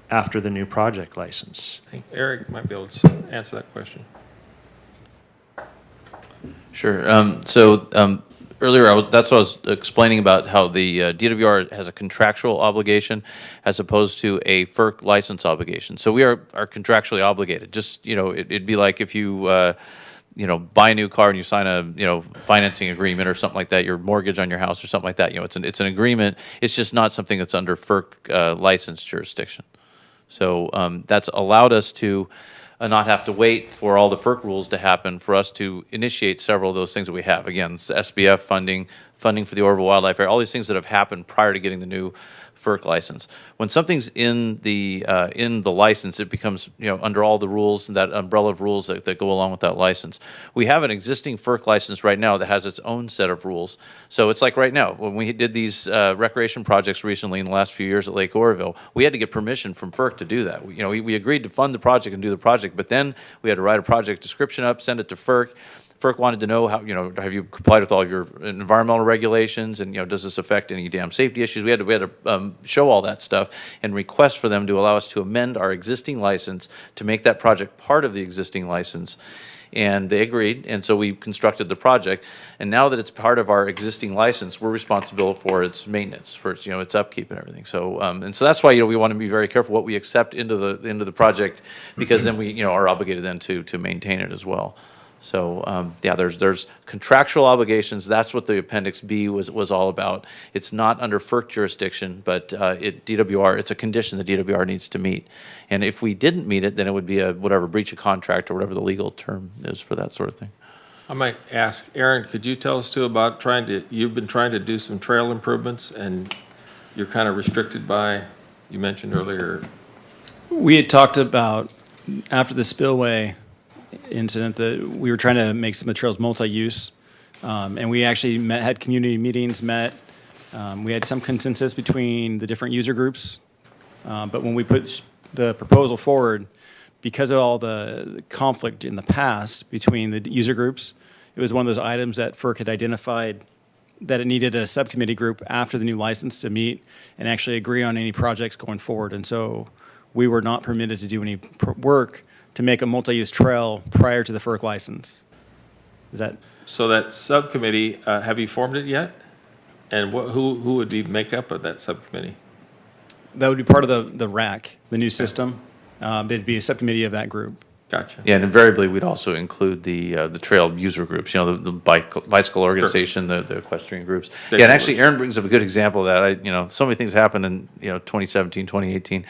after the new project license. I think Eric might be able to answer that question. Sure. Earlier, that's what I was explaining about how the DWR has a contractual obligation as opposed to a FERC license obligation. So we are contractually obligated. Just, it'd be like if you, buy a new car and you sign a, financing agreement or something like that, your mortgage on your house or something like that. It's an agreement. It's just not something that's under FERC license jurisdiction. So that's allowed us to not have to wait for all the FERC rules to happen for us to initiate several of those things that we have. Again, it's SBF funding for the Oroville Wildlife Area, all these things that have happened prior to getting the new FERC license. When something's in the license, it becomes, under all the rules, that umbrella of rules that go along with that license. We have an existing FERC license right now that has its own set of rules. So it's like right now, when we did these recreation projects recently in the last few years at Lake Oroville, we had to get permission from FERC to do that. We agreed to fund the project and do the project, but then we had to write a project description up, send it to FERC. FERC wanted to know how, have you complied with all of your environmental regulations, and, does this affect any dam safety issues? We had to show all that stuff and request for them to allow us to amend our existing license to make that project part of the existing license. And they agreed, and so we constructed the project. And now that it's part of our existing license, we're responsible for its maintenance, for its, its upkeep and everything. So, and so that's why, we want to be very careful what we accept into the project, because then we, are obligated then to maintain it as well. So, there's contractual obligations. That's what the Appendix B was all about. It's not under FERC jurisdiction, but DWR, it's a condition that DWR needs to meet. And if we didn't meet it, then it would be a whatever breach of contract or whatever the legal term is for that sort of thing. I might ask, Aaron, could you tell us too about you've been trying to do some trail improvements, and you're kind of restricted by, you mentioned earlier. We had talked about, after the spillway incident, that we were trying to make some of the trails multi-use, and we actually had community meetings, we had some consensus between the different user groups, but when we put the proposal forward, because of all the conflict in the past between the user groups, it was one of those items that FERC had identified that it needed a subcommittee group after the new license to meet and actually agree on any projects going forward. And so we were not permitted to do any work to make a multi-use trail prior to the FERC license. Is that? So that subcommittee, have you formed it yet? And who would be make up of that subcommittee? That would be part of the RAC, the new system. It'd be a subcommittee of that group. Gotcha. Yeah, and invariably, we'd also include the trail user groups, you know, the bicycle organization, the equestrian groups. Yeah, and actually, Aaron brings up a good example of that. You know, so many things happened in, 2017, 2018.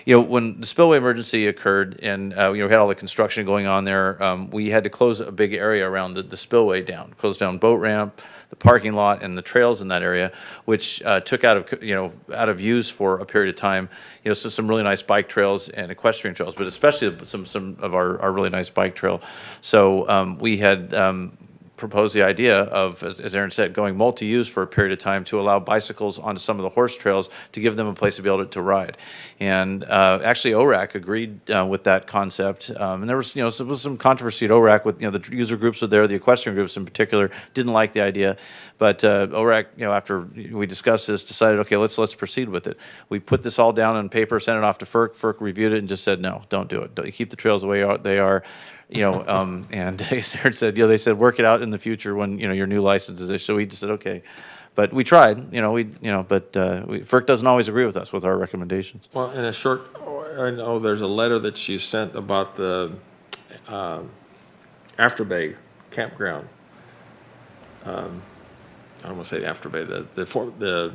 You know, when the spillway emergency occurred and, we had all the construction going on there, we had to close a big area around the spillway down, close down boat ramp, the parking lot, and the trails in that area, which took out of use for a period of time, so some really nice bike trails and equestrian trails, but especially some of our really nice bike trail. So we had proposed the idea of, as Aaron said, going multi-use for a period of time to allow bicycles onto some of the horse trails to give them a place to be able to ride. And actually, ORAC agreed with that concept. And there was, some controversy at ORAC with, the user groups were there, the equestrian groups in particular didn't like the idea. But ORAC, after we discussed this, decided, okay, let's proceed with it. We put this all down on paper, sent it off to FERC. FERC reviewed it and just said, no, don't do it. Don't, keep the trails the way they are. And Aaron said, they said, work it out in the future when, your new license is issued. So we just said, okay. But we tried, but FERC doesn't always agree with us with our recommendations. Well, in a short, I know there's a letter that she sent about the Afterbay campground. I don't want to say the Afterbay, the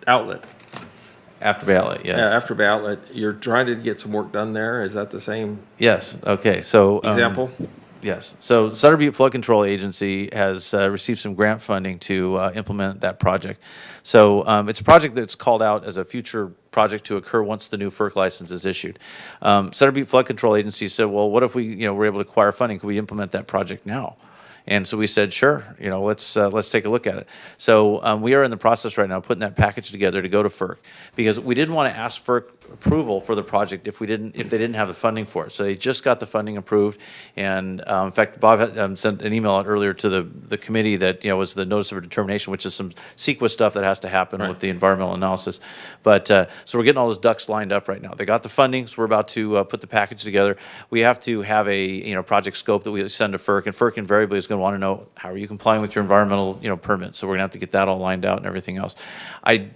outlet. After ballot, yes. Yeah, Afterbay outlet. You're trying to get some work done there. Is that the same Yes, okay, so. example? Yes. So Sutter Butte Flood Control Agency has received some grant funding to implement that project. So it's a project that's called out as a future project to occur once the new FERC license is issued. Sutter Butte Flood Control Agency said, well, what if we were able to acquire funding? Could we implement that project now? And so we said, sure, let's take a look at it. So we are in the process right now of putting that package together to go to FERC, because we didn't want to ask FERC approval for the project if they didn't have the funding for it. So they just got the funding approved, and in fact, Bob had, sent an email out earlier to the committee that was the notice of determination, which is some CEQA stuff that has to happen with the environmental analysis. But so we're getting all those ducks lined up right now. They got the funding, so we're about to put the package together. We have to have a project scope that we send to FERC, and FERC invariably is going to want to know, how are you complying with your environmental permits? So we're going to have to get that all lined out and everything else. I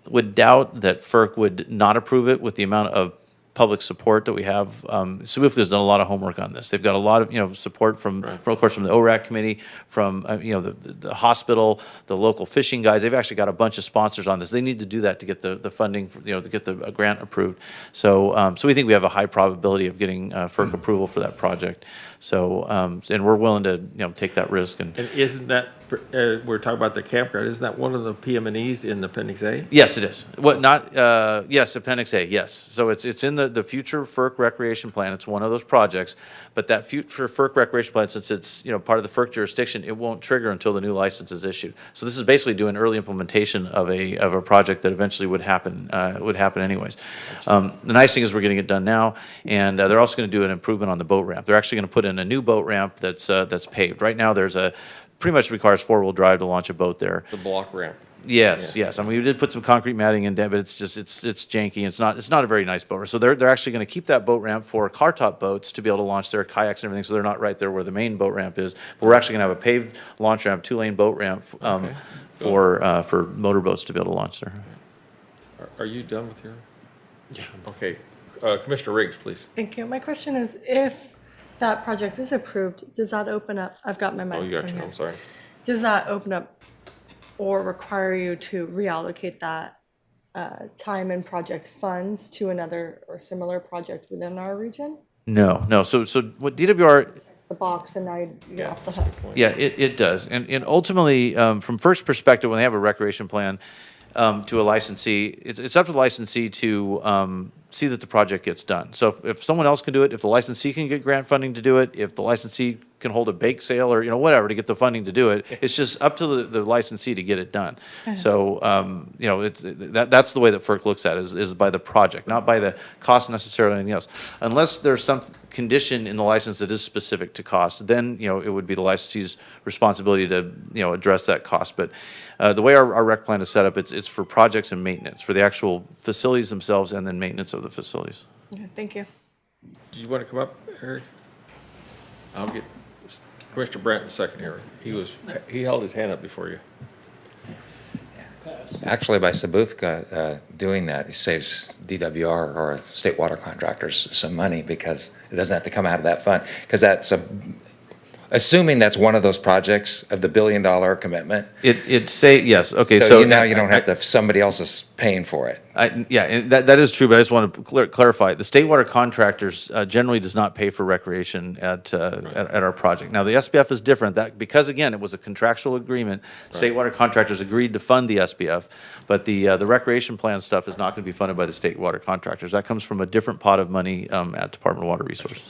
would doubt that FERC would not approve it with the amount of public support that we have. SBF has done a lot of homework on this. They've got a lot of support from of course, from the ORAC committee, from the hospital, the local fishing guys. They've actually got a bunch of sponsors on this. They need to do that to get the funding, to get the grant approved. So so we think we have a high probability of getting FERC approval for that project. So and we're willing to take that risk. And isn't that, we're talking about the campground, isn't that one of the PM&Es in Appendix A? yes, it is. What not? Yes, Appendix A. Yes. So it's in the future FERC recreation plan. It's one of those projects, but that future FERC recreation plan, since it's part of the FERC jurisdiction, it won't trigger until the new license is issued. So this is basically doing early implementation of a project that eventually would happen anyways. The nice thing is we're getting it done now, and they're also going to do an improvement on the boat ramp. They're actually going to put in a new boat ramp that's paved. Right now, there's pretty much requires 4-wheel drive to launch a boat there. The block ramp. Yes, yes. I mean, we did put some concrete matting in there, but it's just it's janky. It's not a very nice boat ramp. So they're actually going to keep that boat ramp for car top boats to be able to launch their kayaks and everything. So they're not right there where the main boat ramp is. But we're actually going to have a paved launch ramp, 2-lane boat ramp for motorboats to be able to launch there. Are you done with your? Yeah. Okay. Commissioner Riggs, please. Thank you. My question is, if that project is approved, does that open up, I've got my Oh, microphone you got you. here. I'm sorry. Does that open up or require you to reallocate that time and project funds to another or similar project within our region? No. So what DWR. It's the box and now you're off the hook. Yeah, it does. And ultimately, from FERC's perspective, when they have a recreation plan to a licensee, it's up to the licensee to see that the project gets done. So if someone else can do it, if the licensee can get grant funding to do it, if the licensee can hold a bake sale or whatever to get the funding to do it, it's just up to the licensee to get it done. So that's the way that FERC looks at it, is by the project, not by the cost necessarily or anything else. Unless there's some condition in the license that is specific to cost, then it would be the licensee's responsibility to address that cost. But the way our rec plan is set up, it's for projects and maintenance, for the actual facilities themselves and then maintenance of the facilities. Okay, thank you. Do you want to come up, Eric? I'll get Commissioner Brandt, second here. He held his hand up before you. Actually, by Sabuthka doing that, he saves DWR or state water contractors some money because it doesn't have to come out of that fund. Because assuming that's one of those projects of the $1 billion commitment. Yes, okay, So so. now you don't have to, somebody else is paying for it. Yeah, and that is true, but I just want to clarify. The state water contractors generally does not pay for recreation at our project. Now, the SBF is different, because again, it was a contractual agreement. State water contractors agreed to fund the SBF, but the recreation plan stuff is not going to be funded by the state water contractors. That comes from a different pot of money at Department of Water Resources.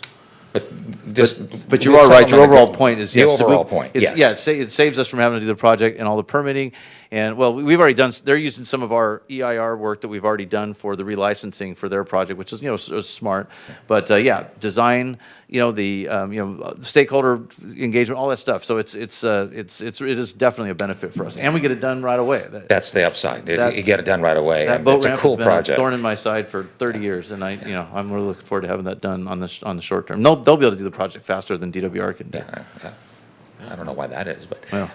But you are right, your overall point is, yes. The overall point, yes. Yeah, it saves us from having to do the project and all the permitting. And, well, we've already done, they're using some of our EIR work that we've already done for the relicensing for their project, which is, smart. But, yeah, design, the stakeholder engagement, all that stuff. So it is definitely a benefit for us. And we get it done right away. That's the upside. You get it done right away. That boat It's a ramp cool has been a project. thorn in my side for 30 years, and I'm really looking forward to having that done on the short term. They'll be able to do the project faster than DWR can do. I don't know why that is, but Well.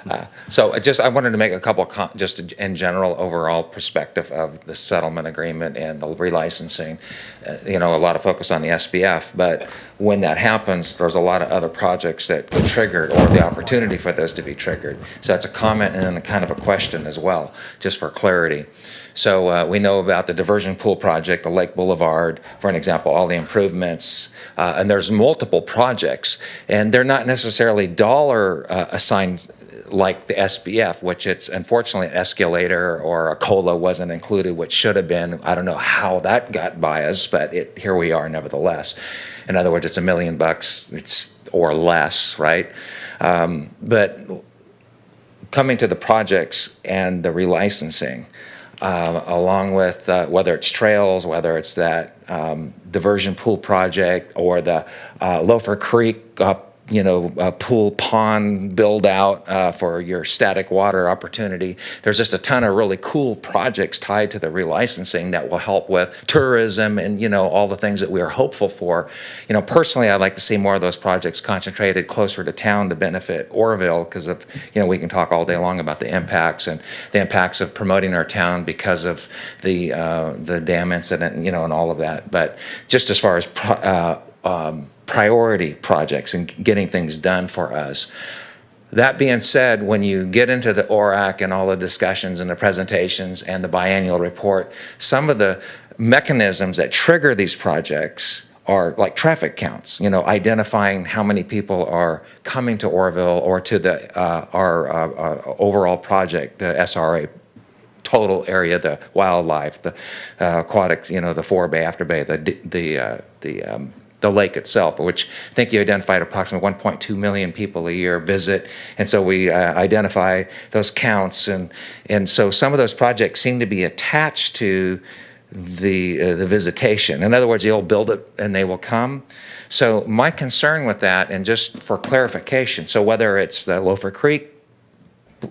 so I wanted to make a couple just in general overall perspective of the settlement agreement and the relicensing. A lot of focus on the SBF, but when that happens, there's a lot of other projects that get triggered or the opportunity for those to be triggered. So that's a comment and then a kind of a question as well, just for clarity. So we know about the diversion pool project, the Lake Boulevard, for an example, all the improvements, and there's multiple projects, and they're not necessarily dollar assigned like the SBF, which it's unfortunately an escalator or a COLA wasn't included, which should have been. I don't know how that got biased, but here we are nevertheless. In other words, it's $1 million, or less, right? But coming to the projects and the relicensing, along with whether it's trails, whether it's that diversion pool project or the Loafer Creek pool pond build out for your static water opportunity. There's just a ton of really cool projects tied to the relicensing that will help with tourism and all the things that we are hopeful for. Personally, I'd like to see more of those projects concentrated closer to town to benefit Oroville, because of we can talk all day long about the impacts of promoting our town because of the dam incident and all of that. But just as far as priority projects and getting things done for us. That being said, when you get into the ORAC and all the discussions and the presentations and the biannual report, some of the mechanisms that trigger these projects are like traffic counts, identifying how many people are coming to Oroville or to our overall project, the SRA total area, the wildlife, the aquatics, the fore-bay, after-bay, the lake itself, which I think you identified approximately 1.2 million people a year visit. And so we identify those counts. And so some of those projects seem to be attached to the visitation. In other words, you'll build it and they will come. So my concern with that, and just for clarification, so whether it's the Loafer Creek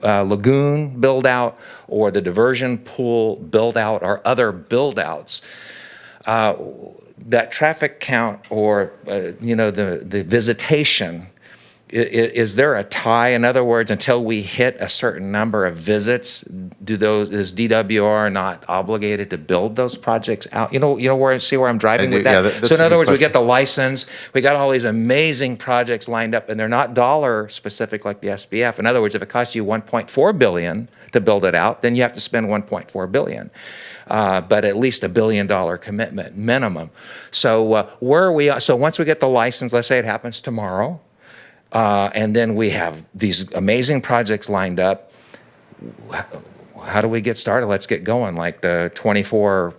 lagoon build out or the diversion pool build out or other build outs, that traffic count or the visitation, is there a tie? In other words, until we hit a certain number of visits, is DWR not obligated to build those projects out? See where I'm driving with that? That's So in a other good words, we question. get the license, we got all these amazing projects lined up, and they're not dollar specific like the SBF. In other words, if it costs you $1.4 billion to build it out, then you have to spend $1.4 billion. But at least $1 billion commitment minimum. So where are we? So once we get the license, let's say it happens tomorrow, and then we have these amazing projects lined up. How do we get started? Let's get going. Like the 24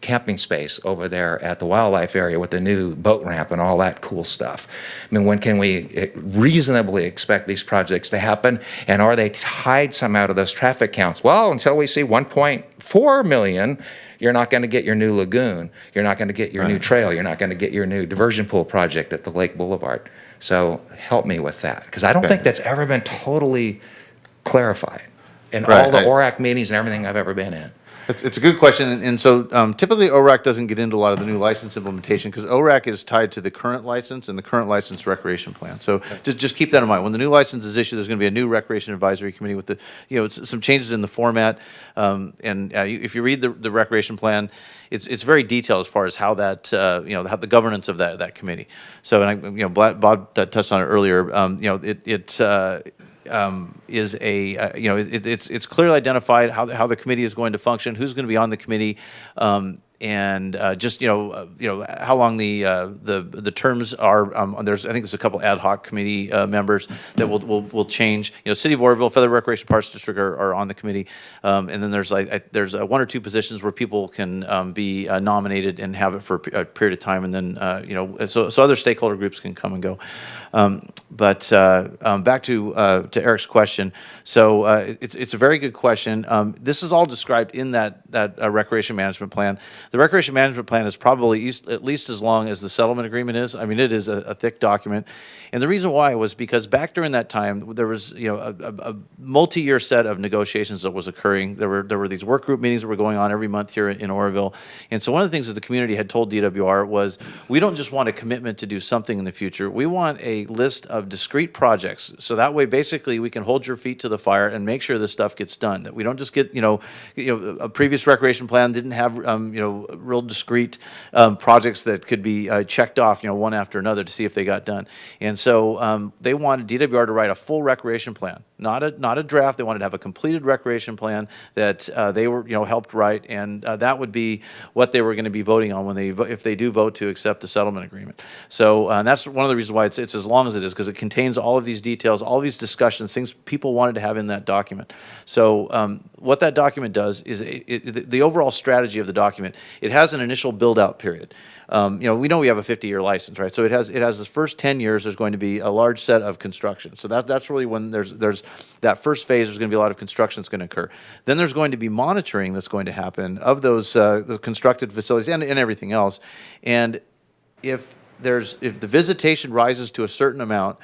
camping space over there at the wildlife area with the new boat ramp and all that cool stuff. I mean, when can we reasonably expect these projects to happen? And are they tied somehow to those traffic counts? Well, until we see 1.4 million, you're not going to get your new lagoon. You're not going to get your new trail. You're not going to get your new diversion pool project at the Lake Boulevard. So help me with that, because I don't think that's ever been totally clarified in all the ORAC meetings and everything I've ever been in. It's a good question, and so typically ORAC doesn't get into a lot of the new license implementation because ORAC is tied to the current license and the current license recreation plan. So just keep that in mind. When the new license is issued, there's going to be a new recreation advisory committee with some changes in the format. If you read the recreation plan, it's very detailed as far as how that how the governance of that committee. So Bob touched on it earlier. It's clearly identified how the committee is going to function, who's going to be on the committee, and how long the terms are. I think there's a couple ad hoc committee members that will change. City of Oroville, Feather Recreation Parks District are on the committee, and then there's one or two positions where people can be nominated and have it for a period of time, and then so other stakeholder groups can come and go. But back to Eric's question. So it's a very good question. This is all described in that recreation management plan. The recreation management plan is probably at least as long as the settlement agreement is. I mean, it is a thick document. And the reason why was because back during that time, there was a multi-year set of negotiations that was occurring. There were these work group meetings that were going on every month here in Oroville. And so one of the things that the community had told DWR was, we don't just want a commitment to do something in the future. We want a list of discrete projects. So that way, basically, we can hold your feet to the fire and make sure this stuff gets done. That we don't just get, a previous recreation plan didn't have, real discrete projects that could be checked off, one after another to see if they got done. And so they wanted DWR to write a full recreation plan, not a draft. They wanted to have a completed recreation plan that they were, helped write, and that would be what they were going to be voting on if they do vote to accept the settlement agreement. So and that's one of the reasons why it's as long as it is, because it contains all of these details, all these discussions, things people wanted to have in that document. So what that document does is the overall strategy of the document. It has an initial build-out period. We know we have a 50-year license, right? So it has the first 10 years. There's going to be a large set of construction. So that's really when there's that first phase. There's going to be a lot of construction that's going to occur. Then there's going to be monitoring that's going to happen of those the constructed facilities and everything else. And if the visitation rises to a certain amount,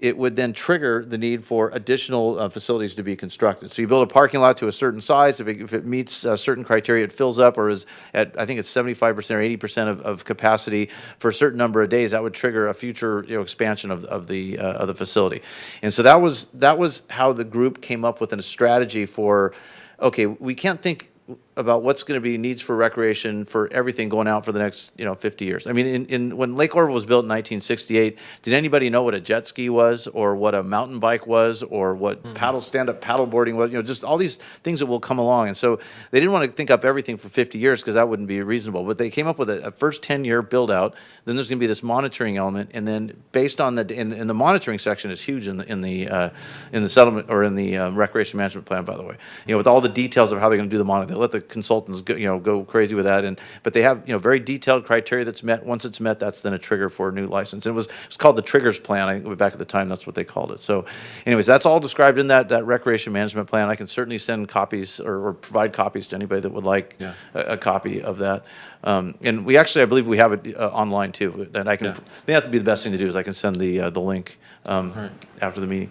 it would then trigger the need for additional facilities to be constructed. So you build a parking lot to a certain size. If it meets certain criteria, it fills up or is at, I think it's 75% or 80% of capacity for a certain number of days. That would trigger a future expansion of the facility. And so that was how the group came up with a strategy for, okay, we can't think about what's going to be needs for recreation for everything going out for the next 50 years. I mean, when Lake Oroville was built in 1968, did anybody know what a jet ski was, or what a mountain bike was, or what stand-up paddle boarding was? Just all these things that will come along. And so they didn't want to think up everything for 50 years because that wouldn't be reasonable. But they came up with a first 10-year build-out. Then there's going to be this monitoring element, and then based on in the monitoring section is huge in the settlement or in the recreation management plan. By the way, with all the details of how they're going to do the monitoring, they let the consultants go crazy with that, but they have very detailed criteria that's met. Once it's met, that's then a trigger for a new license. And it was called the triggers plan. I think back at the time that's what they called it. So, anyways, that's all described in that recreation management plan. I can certainly send copies or provide copies to anybody that would like a copy of that. And we actually, I believe we have it online too. And I can. Maybe that would be the best thing to do is I can send the link after the meeting.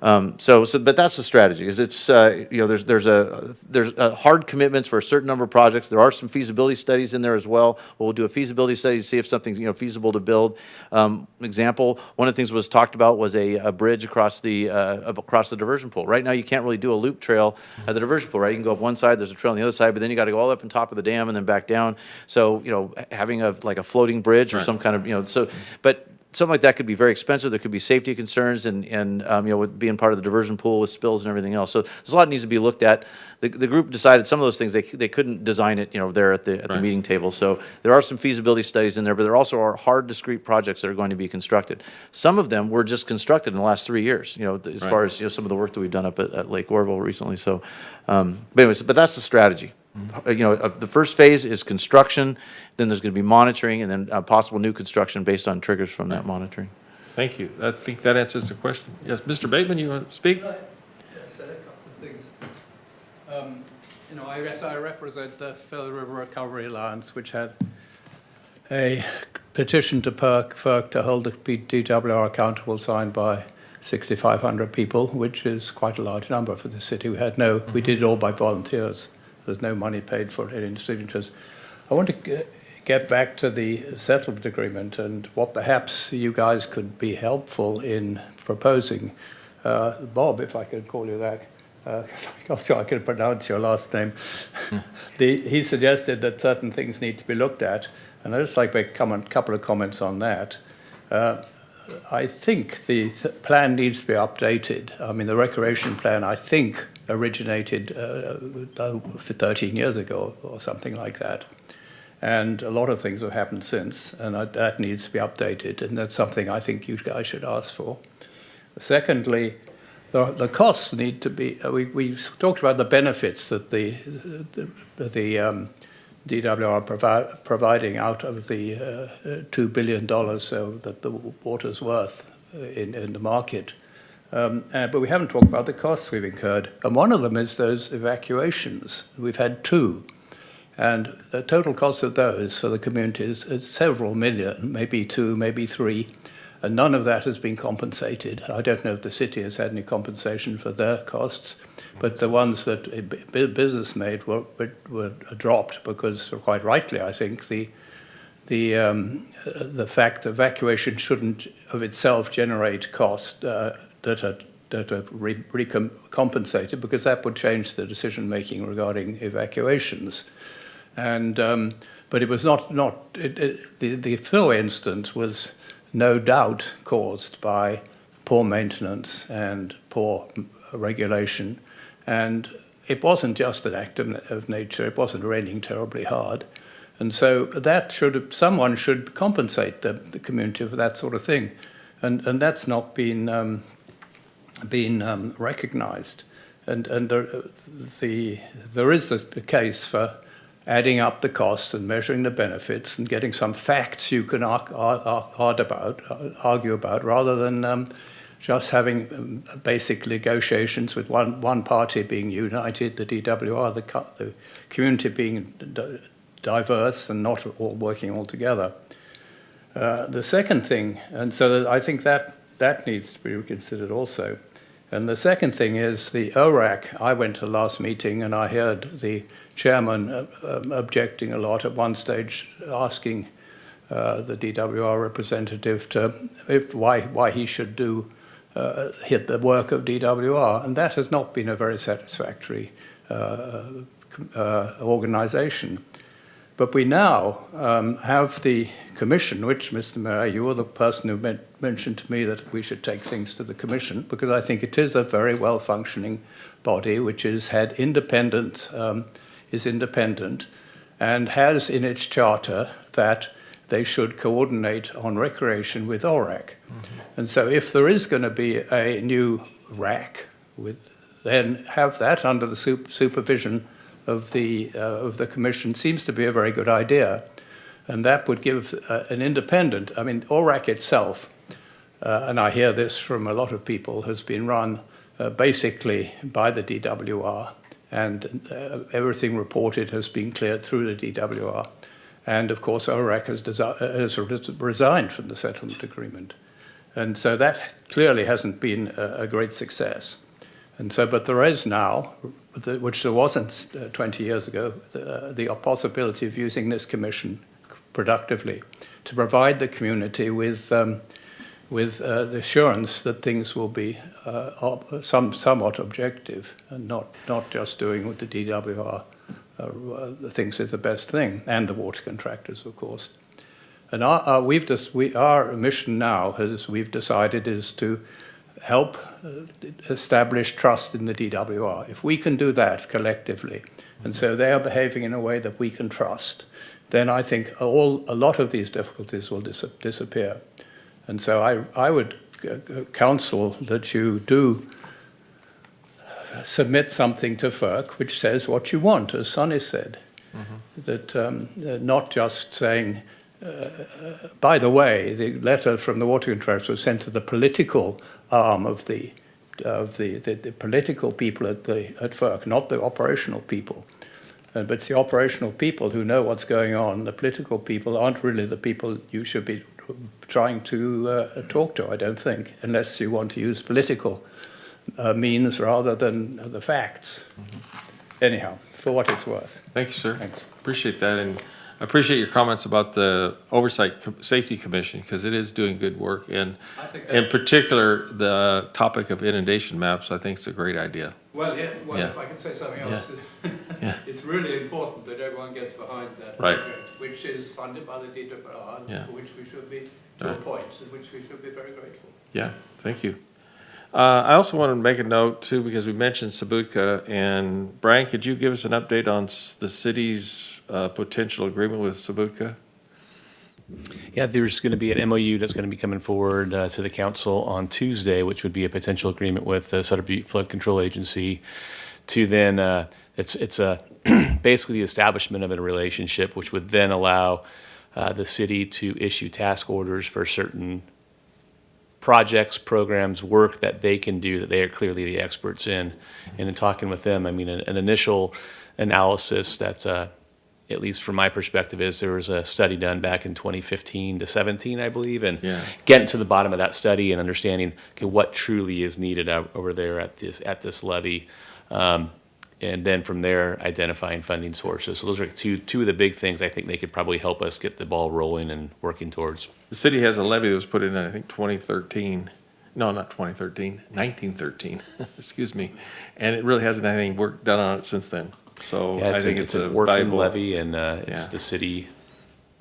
But that's the strategy. Is it's there's hard commitments for a certain number of projects. There are some feasibility studies in there as well. We'll do a feasibility study to see if something's feasible to build. Example: one of the things was talked about was a bridge across the diversion pool. Right now, you can't really do a loop trail at the diversion pool. Right, you can go up one side. There's a trail on the other side, but then you got to go all up on top of the dam and then back down. So having a floating bridge or some kind of but. Something like that could be very expensive. There could be safety concerns and with being part of the diversion pool with spills and everything else. So there's a lot that needs to be looked at. The group decided some of those things they couldn't design it there at the meeting table. So there are some feasibility studies in there, but there also are hard discrete projects that are going to be constructed. Some of them were just constructed in the last 3 years. As far as some of the work that we've done up at Lake Oroville recently. So, but that's the strategy. The first phase is construction, then there's going to be monitoring, and then possible new construction based on triggers from that monitoring. Thank you. I think that answers the question. Yes, Mr. Bateman, you want to speak? Yes, a couple of things. I represent the Feather River Recovery Alliance, which had a petition to FERC to hold the DWR accountable signed by 6,500 people, which is quite a large number for the city. We did it all by volunteers. There's no money paid for it in signatures. I want to get back to the settlement agreement and what perhaps you guys could be helpful in proposing. Bob, if I could call you that, I'm not sure I can pronounce your last name. He suggested that certain things need to be looked at, and I'd just like to make a couple of comments on that. I think the plan needs to be updated. I mean, the recreation plan, I think, originated 13 years ago or something like that. And a lot of things have happened since, and that needs to be updated, and that's something I think you guys should ask for. Secondly, the costs need to be, we've talked about the benefits that the DWR providing out of the $2 billion so that the water's worth in the market. But we haven't talked about the costs we've incurred. And one of them is those evacuations. We've had 2. And the total cost of those for the community is several million, maybe 2, maybe 3. And none of that has been compensated. I don't know if the city has had any compensation for their costs, but the ones that business made were dropped because, quite rightly, I think, the fact that evacuation shouldn't of itself generate costs that are compensated, because that would change the decision making regarding evacuations. And but it was the flow instance was no doubt caused by poor maintenance and poor regulation. And it wasn't just an act of nature, it wasn't raining terribly hard. And so that someone should compensate the community for that sort of thing. And that's not been recognized. And there is a case for adding up the costs and measuring the benefits and getting some facts you can argue about, rather than just having basic negotiations with one party being united, the DWR, the community being diverse and not all working all together. The second thing, and so I think that needs to be reconsidered also. And the second thing is the ORAC. I went to the last meeting and I heard the chairman objecting a lot, at one stage asking the DWR representative why he should hit the work of DWR, and that has not been a very satisfactory organization. But we now have the Commission, which, Mr. Mayor, you were the person who mentioned to me that we should take things to the Commission, because I think it is a very well-functioning body which has had independent and has in its charter that they should coordinate on recreation with ORAC. Mm-hmm. And so if there is going to be a new RAC, then have that under the supervision of the Commission seems to be a very good idea. And that would give an independent, I mean, ORAC itself, and I hear this from a lot of people, has been run basically by the DWR, and everything reported has been cleared through the DWR. And of course, ORAC has resigned from the settlement agreement. And so that clearly hasn't been a great success. And so, but there is now, which there wasn't 20 years ago, the possibility of using this commission productively to provide the community with the assurance that things will be somewhat objective and not just doing what the DWR thinks is the best thing, and the water contractors, of course. And our mission now, as we've decided, is to help establish trust in the DWR. If we can do that collectively, and so they are behaving in a way that we can trust, then I think a lot of these difficulties will disappear. And so I would counsel that you do submit something to FERC which says what you want, as Sonny said. Mm-hmm. That not just saying, by the way, the letter from the water contractors was sent to the political arm of the political people at FERC, not the operational people. But it's the operational people who know what's going on. The political people aren't really the people you should be trying to talk to, I don't think, unless you want to use political means rather than the facts. anyhow, for what it's worth. Thank you, sir. Thanks. Appreciate that, and I appreciate your comments about the Safety Commission, because it is doing good work, and in particular, the topic of inundation maps, I think it's a great idea. Well, Yeah. if I can say something else, Yeah. it's really important that everyone gets behind that Right. project, which is funded by the DWR, and Yeah. for which we should be, to a Right. point, in which we should be very grateful. Yeah, thank you. I also want to make a note too, because we mentioned Sabutka, and Brian, could you give us an update on the city's potential agreement with Sabutka? Yeah, there's going to be an MOU that's going to be coming forward to the council on Tuesday, which would be a potential agreement with the Sutter Butte Flood Control Agency to then, it's basically the establishment of a relationship, which would then allow the city to issue task orders for certain projects, programs, work that they can do that they are clearly the experts in. And in talking with them, I mean, an initial analysis that's, at least from my perspective, is there was a study done back in 2015 to 17, I believe, and Yeah. getting to the bottom of that study and understanding, okay, what truly is needed over there at this levee. And then from there, identifying funding sources. So those are two of the big things I think they could probably help us get the ball rolling and working towards. The city has a levy that was put in, I think, 2013. No, not 2013, 1913, excuse me. And it really hasn't had any work done on it since then. So Yeah, I think it's a orphan valuable levy, and it's Yeah. the city.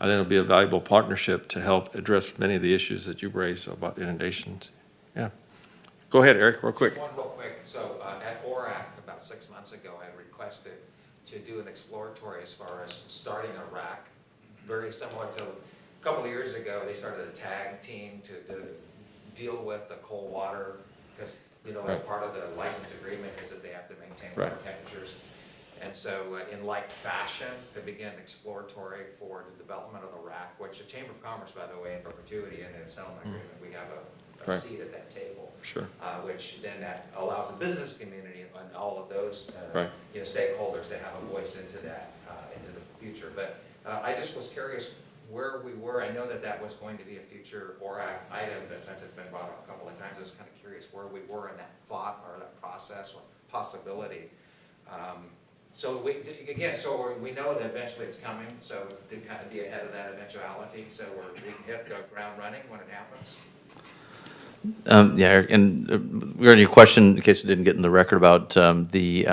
I think it'll be a valuable partnership to help address many of the issues that you've raised about inundations. Yeah. Go ahead, Eric, real quick. One real quick. So at ORAC, about 6 months ago, I requested to do an exploratory as far as starting a rack, very similar to a couple of years ago, they started a tag team to deal with the cold water, because, that's Right. part of the license agreement is that they have to maintain Right. water temperatures. And so in like fashion, to begin exploratory for the development of the rack, which the Chamber of Commerce, by the way, in perpetuity and in the settlement agreement, we have a Right. seat at that table. Sure. Which then that allows the business community and all of those, Right. stakeholders to have a voice into that, into the future. But I just was curious where we were. I know that that was going to be a future ORAC item, but since it's been brought up a couple of times, I was kind of curious where we were in that thought or that process or possibility. So we know that eventually it's coming, so to kind of be ahead of that eventuality, so we can hit the ground running when it happens. Yeah, Eric, and regarding your question, in case it didn't get in the record about the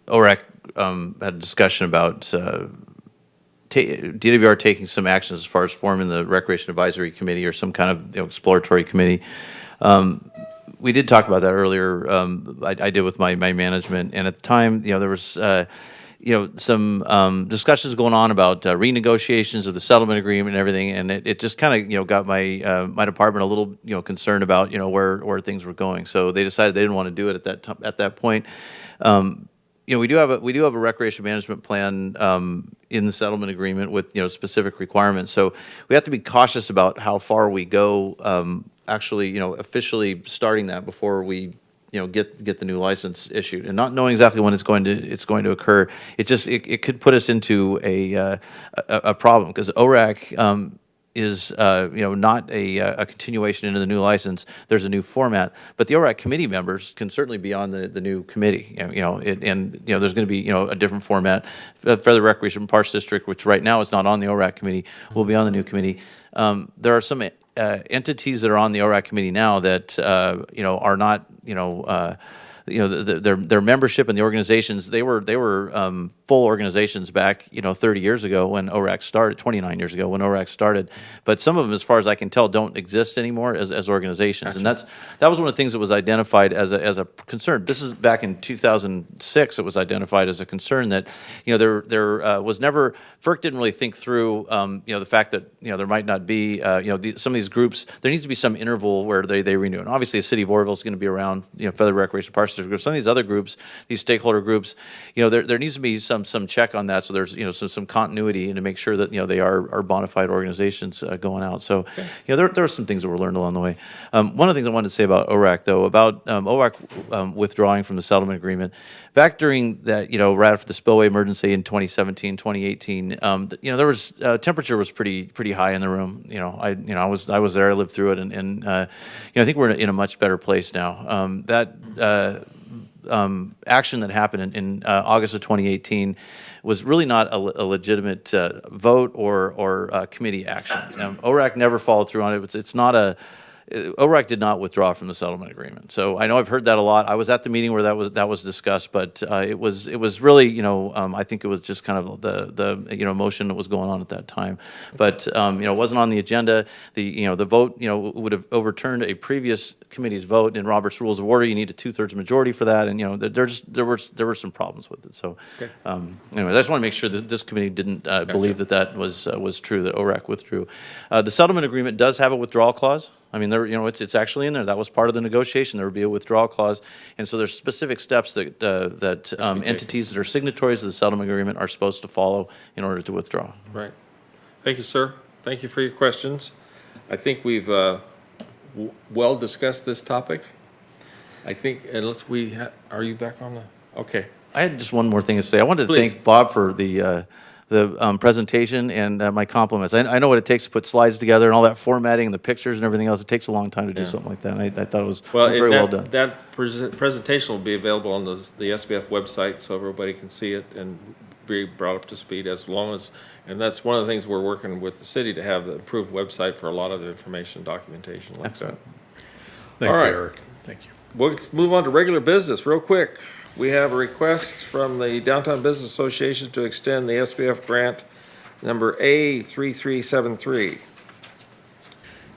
ORAC had a discussion about DWR taking some actions as far as forming the Recreation Advisory Committee or some kind of exploratory committee. We did talk about that earlier. I did with my management, and at the time, there was some discussions going on about renegotiations of the settlement agreement and everything, and it just kind of got my department a little concerned about where things were going. So they decided they didn't want to do it at that point. We do have a recreation management plan in the settlement agreement with specific requirements. So we have to be cautious about how far we go. Actually, officially starting that before we get the new license issued, and not knowing exactly when it's going to occur. It could put us into a problem, because ORAC is not a continuation into the new license. There's a new format, but the ORAC committee members can certainly be on the new committee. There's going to be a different format. Feather Recreation Parks District, which right now is not on the ORAC committee, will be on the new committee. There are some entities that are on the ORAC committee now that are not their membership in the organizations. They were full organizations back 30 years ago when ORAC started, 29 years ago when ORAC started. But some of them, as far as I can tell, don't exist anymore as organizations. Gotcha. And that was one of the things that was identified as a concern. This is back in 2006. It was identified as a concern that there was never, FERC didn't really think through the fact that there might not be some of these groups. There needs to be some interval where they renew. And obviously, the city of Oroville is going to be around. Feather Recreation Parks District. Some of these other groups, these stakeholder groups, there needs to be some check on that. So there's some continuity, and to make sure that they are bona fide organizations going out. So there are some things that were learned along the way. One of the things I wanted to say about ORAC, though, about ORAC withdrawing from the settlement agreement, back during that right after the spillway emergency in 2017, 2018, there was temperature was pretty high in the room. I was there, I lived through it, and I think we're in a much better place now. action that happened in August of 2018 was really not a legitimate vote or committee action. ORAC never followed through on it. It's not a ORAC did not withdraw from the settlement agreement. So I know I've heard that a lot. I was at the meeting where that was discussed, but it was really, I think it was just kind of the motion that was going on at that time. But it wasn't on the agenda. The vote would have overturned a previous committee's vote. In Robert's Rules of Order, you need a 2/3 majority for that, and there were some problems with it. So anyway, I just want to make sure that this committee didn't believe that was true, that ORAC withdrew. The settlement agreement does have a withdrawal clause. I mean, it's actually in there. That was part of the negotiation. There would be a withdrawal clause, and so there's specific steps that entities that are signatories of the settlement agreement are supposed to follow in order to withdraw. Right. Thank you, sir. Thank you for your questions. I think we've well discussed this topic. I think unless are you back on the? Okay. I had just one more thing to say. I wanted to Please. thank Bob for the presentation and my compliments. I know what it takes to put slides together and all that formatting and the pictures and everything else. It takes a long time to do something like that. And I thought it was very well done. That presentation will be available on the SBF website, so everybody can see it and be brought up to speed and that's one of the things we're working with the city to have the approved website for a lot of the information, documentation like that. Thank All you, right. Eric. Thank you. Well, let's move on to regular business real quick. We have a request from the Downtown Business Association to extend the SBF grant number A3373.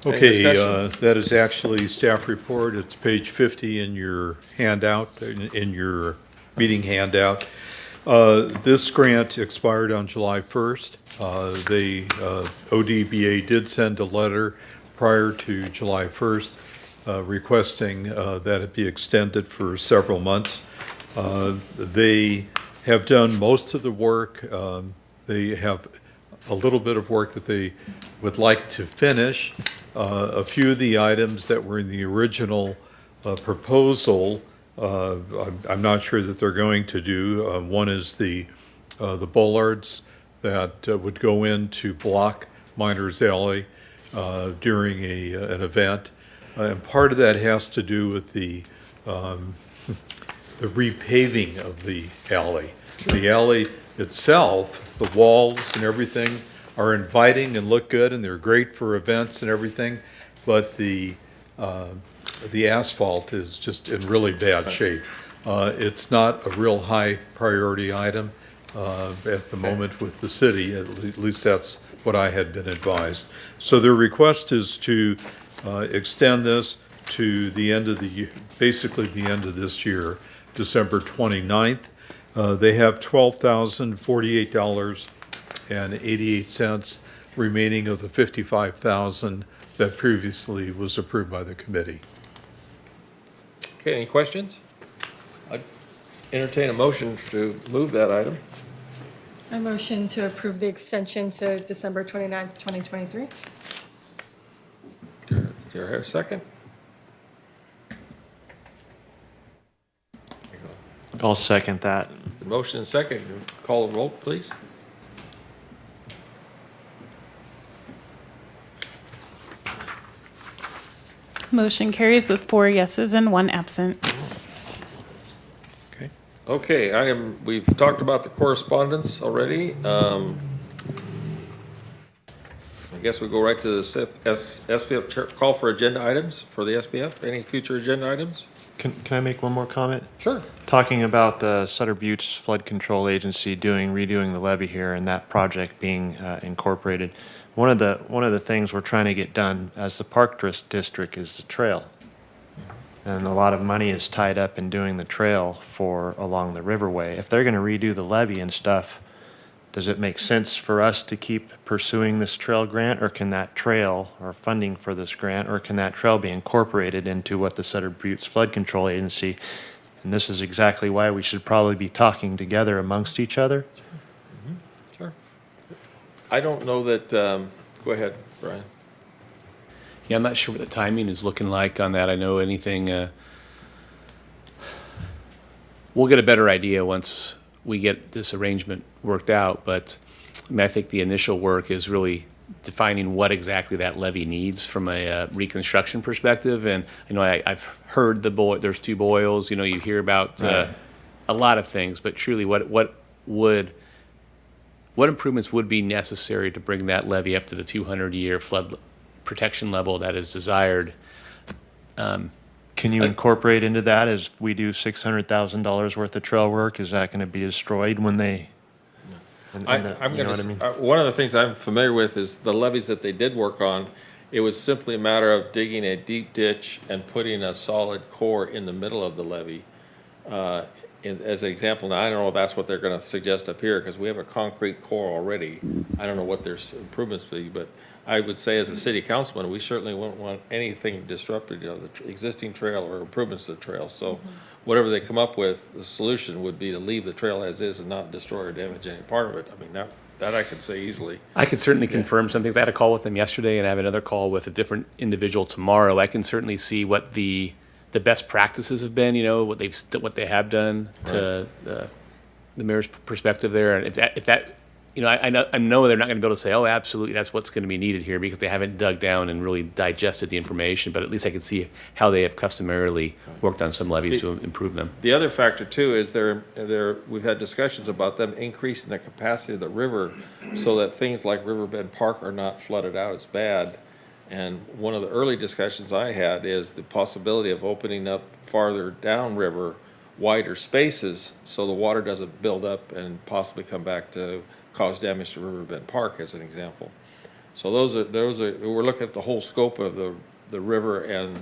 Any Okay, discussion? that is actually staff report. It's page 50 in your handout, in your meeting handout. This grant expired on July 1st. The ODBA did send a letter prior to July 1st requesting that it be extended for several months. They have done most of the work. They have a little bit of work that they would like to finish. A few of the items that were in the original proposal, I'm not sure that they're going to do. One is the bollards that would go in to block Miners Alley during an event. And part of that has to do with the repaving of the alley. The alley itself, the walls and everything are inviting and look good and they're great for events and everything, but the asphalt is just in really bad shape. It's not a real high priority item at the moment with the city, at least that's what I had been advised. So their request is to extend this to the end of the year, basically the end of this year, December 29th. They have $12,048.88 remaining of the $55,000 that previously was approved by the committee. Okay, any questions? I entertain a motion to move that item. A motion to approve the extension to December 29th, 2023. Do you hear a second? I'll second that. The motion and second. Call the roll, please. Motion carries with 4 yeses and 1 absent. Okay. Okay, we've talked about the correspondence already. I guess we go right to the SBF call for agenda items for the SBF. Any future agenda items? Can I make one more comment? Sure. Talking about the Sutter Buttes Flood Control Agency redoing the levee here and that project being incorporated. One of the things we're trying to get done as the Park District is the trail. And a lot of money is tied up in doing the trail along the riverway. If they're going to redo the levee and stuff, does it make sense for us to keep pursuing this trail grant, or can that trail, or funding for this grant, or can that trail be incorporated into what the Sutter Buttes Flood Control Agency? And this is exactly why we should probably be talking together amongst each other. Sure. I don't know that, go ahead, Brian. Yeah, I'm not sure what the timing is looking like on that. I know anything, we'll get a better idea once we get this arrangement worked out, but I mean, I think the initial work is really defining what exactly that levee needs from a reconstruction perspective. And, I've heard there's two boils, you hear about a lot of things, but truly what improvements would be necessary to bring that levee up to the 200-year flood protection level that is desired? Can you incorporate into that as we do $600,000 worth of trail work? Is that going to be destroyed when they? I'm you know gonna, what I mean? one of the things I'm familiar with is the levees that they did work on. It was simply a matter of digging a deep ditch and putting a solid core in the middle of the levee. As an example, now I don't know if that's what they're gonna suggest up here, because we have a concrete core already. I don't know what their improvements be, but I would say as a city councilman, we certainly wouldn't want anything disrupted, the existing trail or improvements to the trail. So whatever they come up with, the solution would be to leave the trail as is and not destroy or damage any part of it. I mean, that I could say easily. I could certainly confirm some things. I had a call with them yesterday, and I have another call with a different individual tomorrow. I can certainly see what the best practices have been, what they have done to the mayor's perspective there. And if that I know they're not going to be able to say, oh, absolutely, that's what's going to be needed here, because they haven't dug down and really digested the information. But at least I can see how they have customarily worked on some levees to improve them. The other factor too is we've had discussions about them increasing the capacity of the river so that things like Riverbend Park are not flooded out as bad. And one of the early discussions I had is the possibility of opening up farther downriver, wider spaces, so the water doesn't build up and possibly come back to cause damage to Riverbend Park, as an example. So those are we're looking at the whole scope of the river and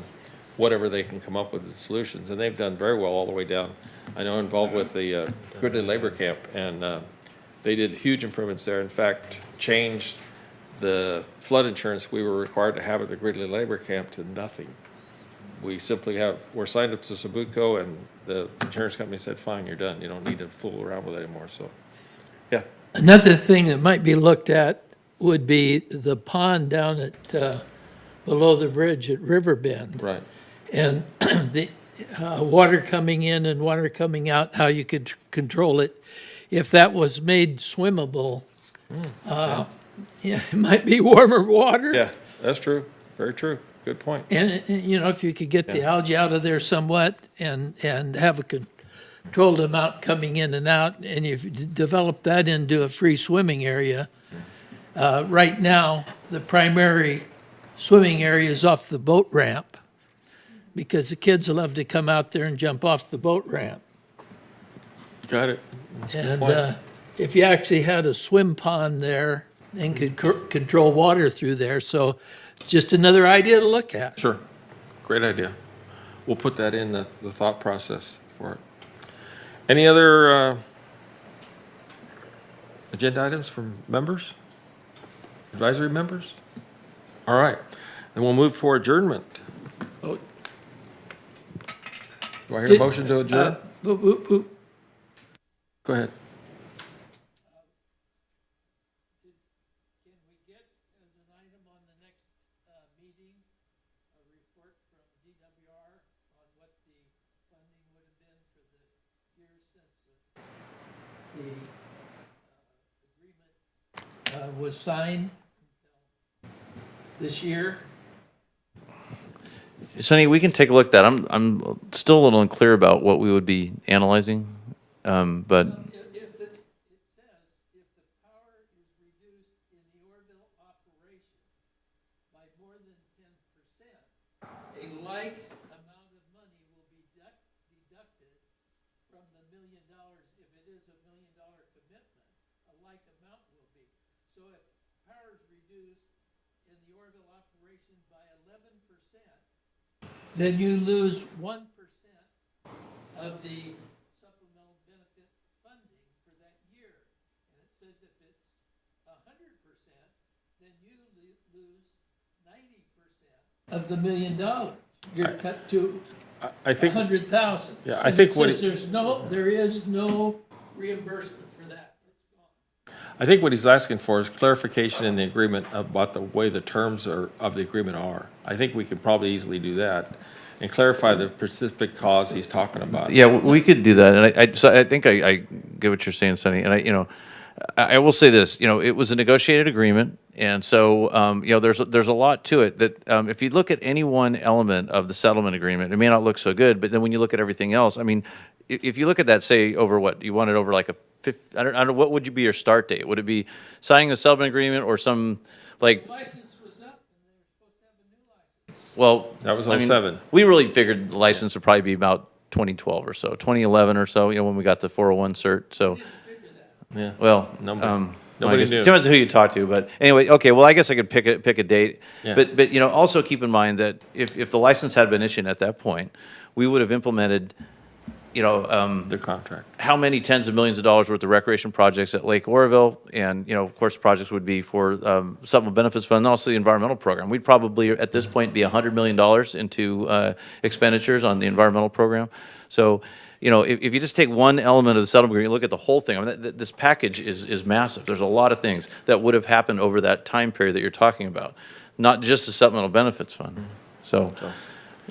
whatever they can come up with as solutions, and they've done very well all the way down. I know involved with the Gridley Labor Camp, and they did huge improvements there. In fact, changed the flood insurance we were required to have at the Gridley Labor Camp to nothing. We simply we're signed up to Sabutco, and the insurance company said, fine, you're done. You don't need to fool around with it anymore. So, yeah. Another thing that might be looked at would be the pond down at, below the bridge at Riverbend. Right. And the water coming in and water coming out, how you could control it. If that was made swimmable, yeah, it might be warmer water. Yeah, that's true. Very true. Good point. And, if you could get the algae out of there somewhat and have a controlled amount coming in and out, and if you develop that into a free swimming area. Right now, the primary swimming area is off the boat ramp, because the kids love to come out there and jump off the boat ramp. Got it. And if you actually had a swim pond there and could control water through there, so just another idea to look at. Sure. Great idea. We'll put that in the thought process for it. Any other agenda items from members? Advisory members? All right. Then we'll move for adjournment. Oh. Do I hear a motion to adjourn? Go ahead. Can we get, as an item on the next meeting, a report from DWR on what the funding would have been for the years since the agreement was signed this year? Sonny, we can take a look at that. I'm still a little unclear about what we would be analyzing, but If it says, if the power is reduced in the Orville operation by more than 10%, a like amount of money will be deducted from the $1 million. If it is a $1 million commitment, a like amount will be. So if power is reduced in the Orville operation by 11%, then you lose 1% of the supplemental benefit funding for that year. And it says if it's 100%, then you lose 90% of the $1 million. You're cut to I think 100,000. Yeah, I think it what says there is no reimbursement for that. It's gone. I think what he's asking for is clarification in the agreement about the way the terms of the agreement are. I think we could probably easily do that and clarify the specific cause he's talking about. yeah, we could do that. And so I think I get what you're saying, Sonny. And I will say this, it was a negotiated agreement. And so, there's a lot to it that, if you look at any one element of the settlement agreement, it may not look so good, but then when you look at everything else, I mean, if you look at that, say, over what, you want it over like a fifth, I don't know, what would be your start date? Would it be signing the settlement agreement or some, like, License was up and they were supposed to have a new license. well. That was I mean, 07. We really figured the license would probably be about 2012 or so, 2011 or so, when we got the 401 cert, so. Yeah. Well, Nobody knew. Depends who you talk to, but anyway, okay, well, I guess I could pick a date. Yeah. But, also keep in mind that if the license had been issued at that point, we would have implemented, The contract. how many tens of millions of dollars worth of recreation projects at Lake Oroville, and, of course, projects would be for supplemental benefits fund, and also the environmental program. We'd probably, at this point, be $100 million into expenditures on the environmental program. So, if you just take one element of the settlement agreement, look at the whole thing, I mean, this package is massive. There's a lot of things that would have happened over that time period that you're talking about, not just the supplemental benefits fund. So,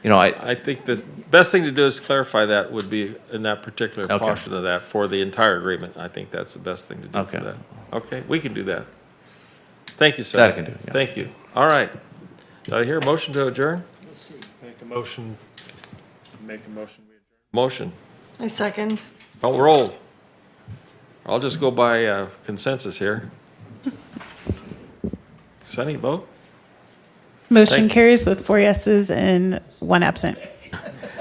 I think the best thing to do is clarify that would be in that particular Okay. portion of that for the entire agreement. I think that's the best thing to do for Okay. that. Okay, we can do that. Thank you, sir. That I can do, yeah. Thank you. All right. Did I hear a motion to adjourn? Make a motion. We adjourn. Motion. I second. Don't roll. I'll just go by consensus here. Sunny, vote? Motion Thank you. carries with 4 yeses and 1 absent.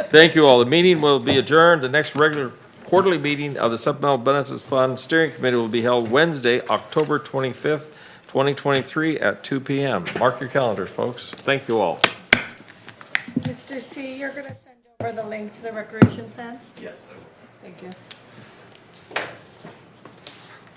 Thank you all. The meeting will be adjourned. The next regular quarterly meeting of the Supplemental Benefits Fund Steering Committee will be held Wednesday, October 25th, 2023 at 2 p.m. Mark your calendars, folks. Thank you all. Mr. C, you're going to send over the link to the recreation plan? Yes. Thank you.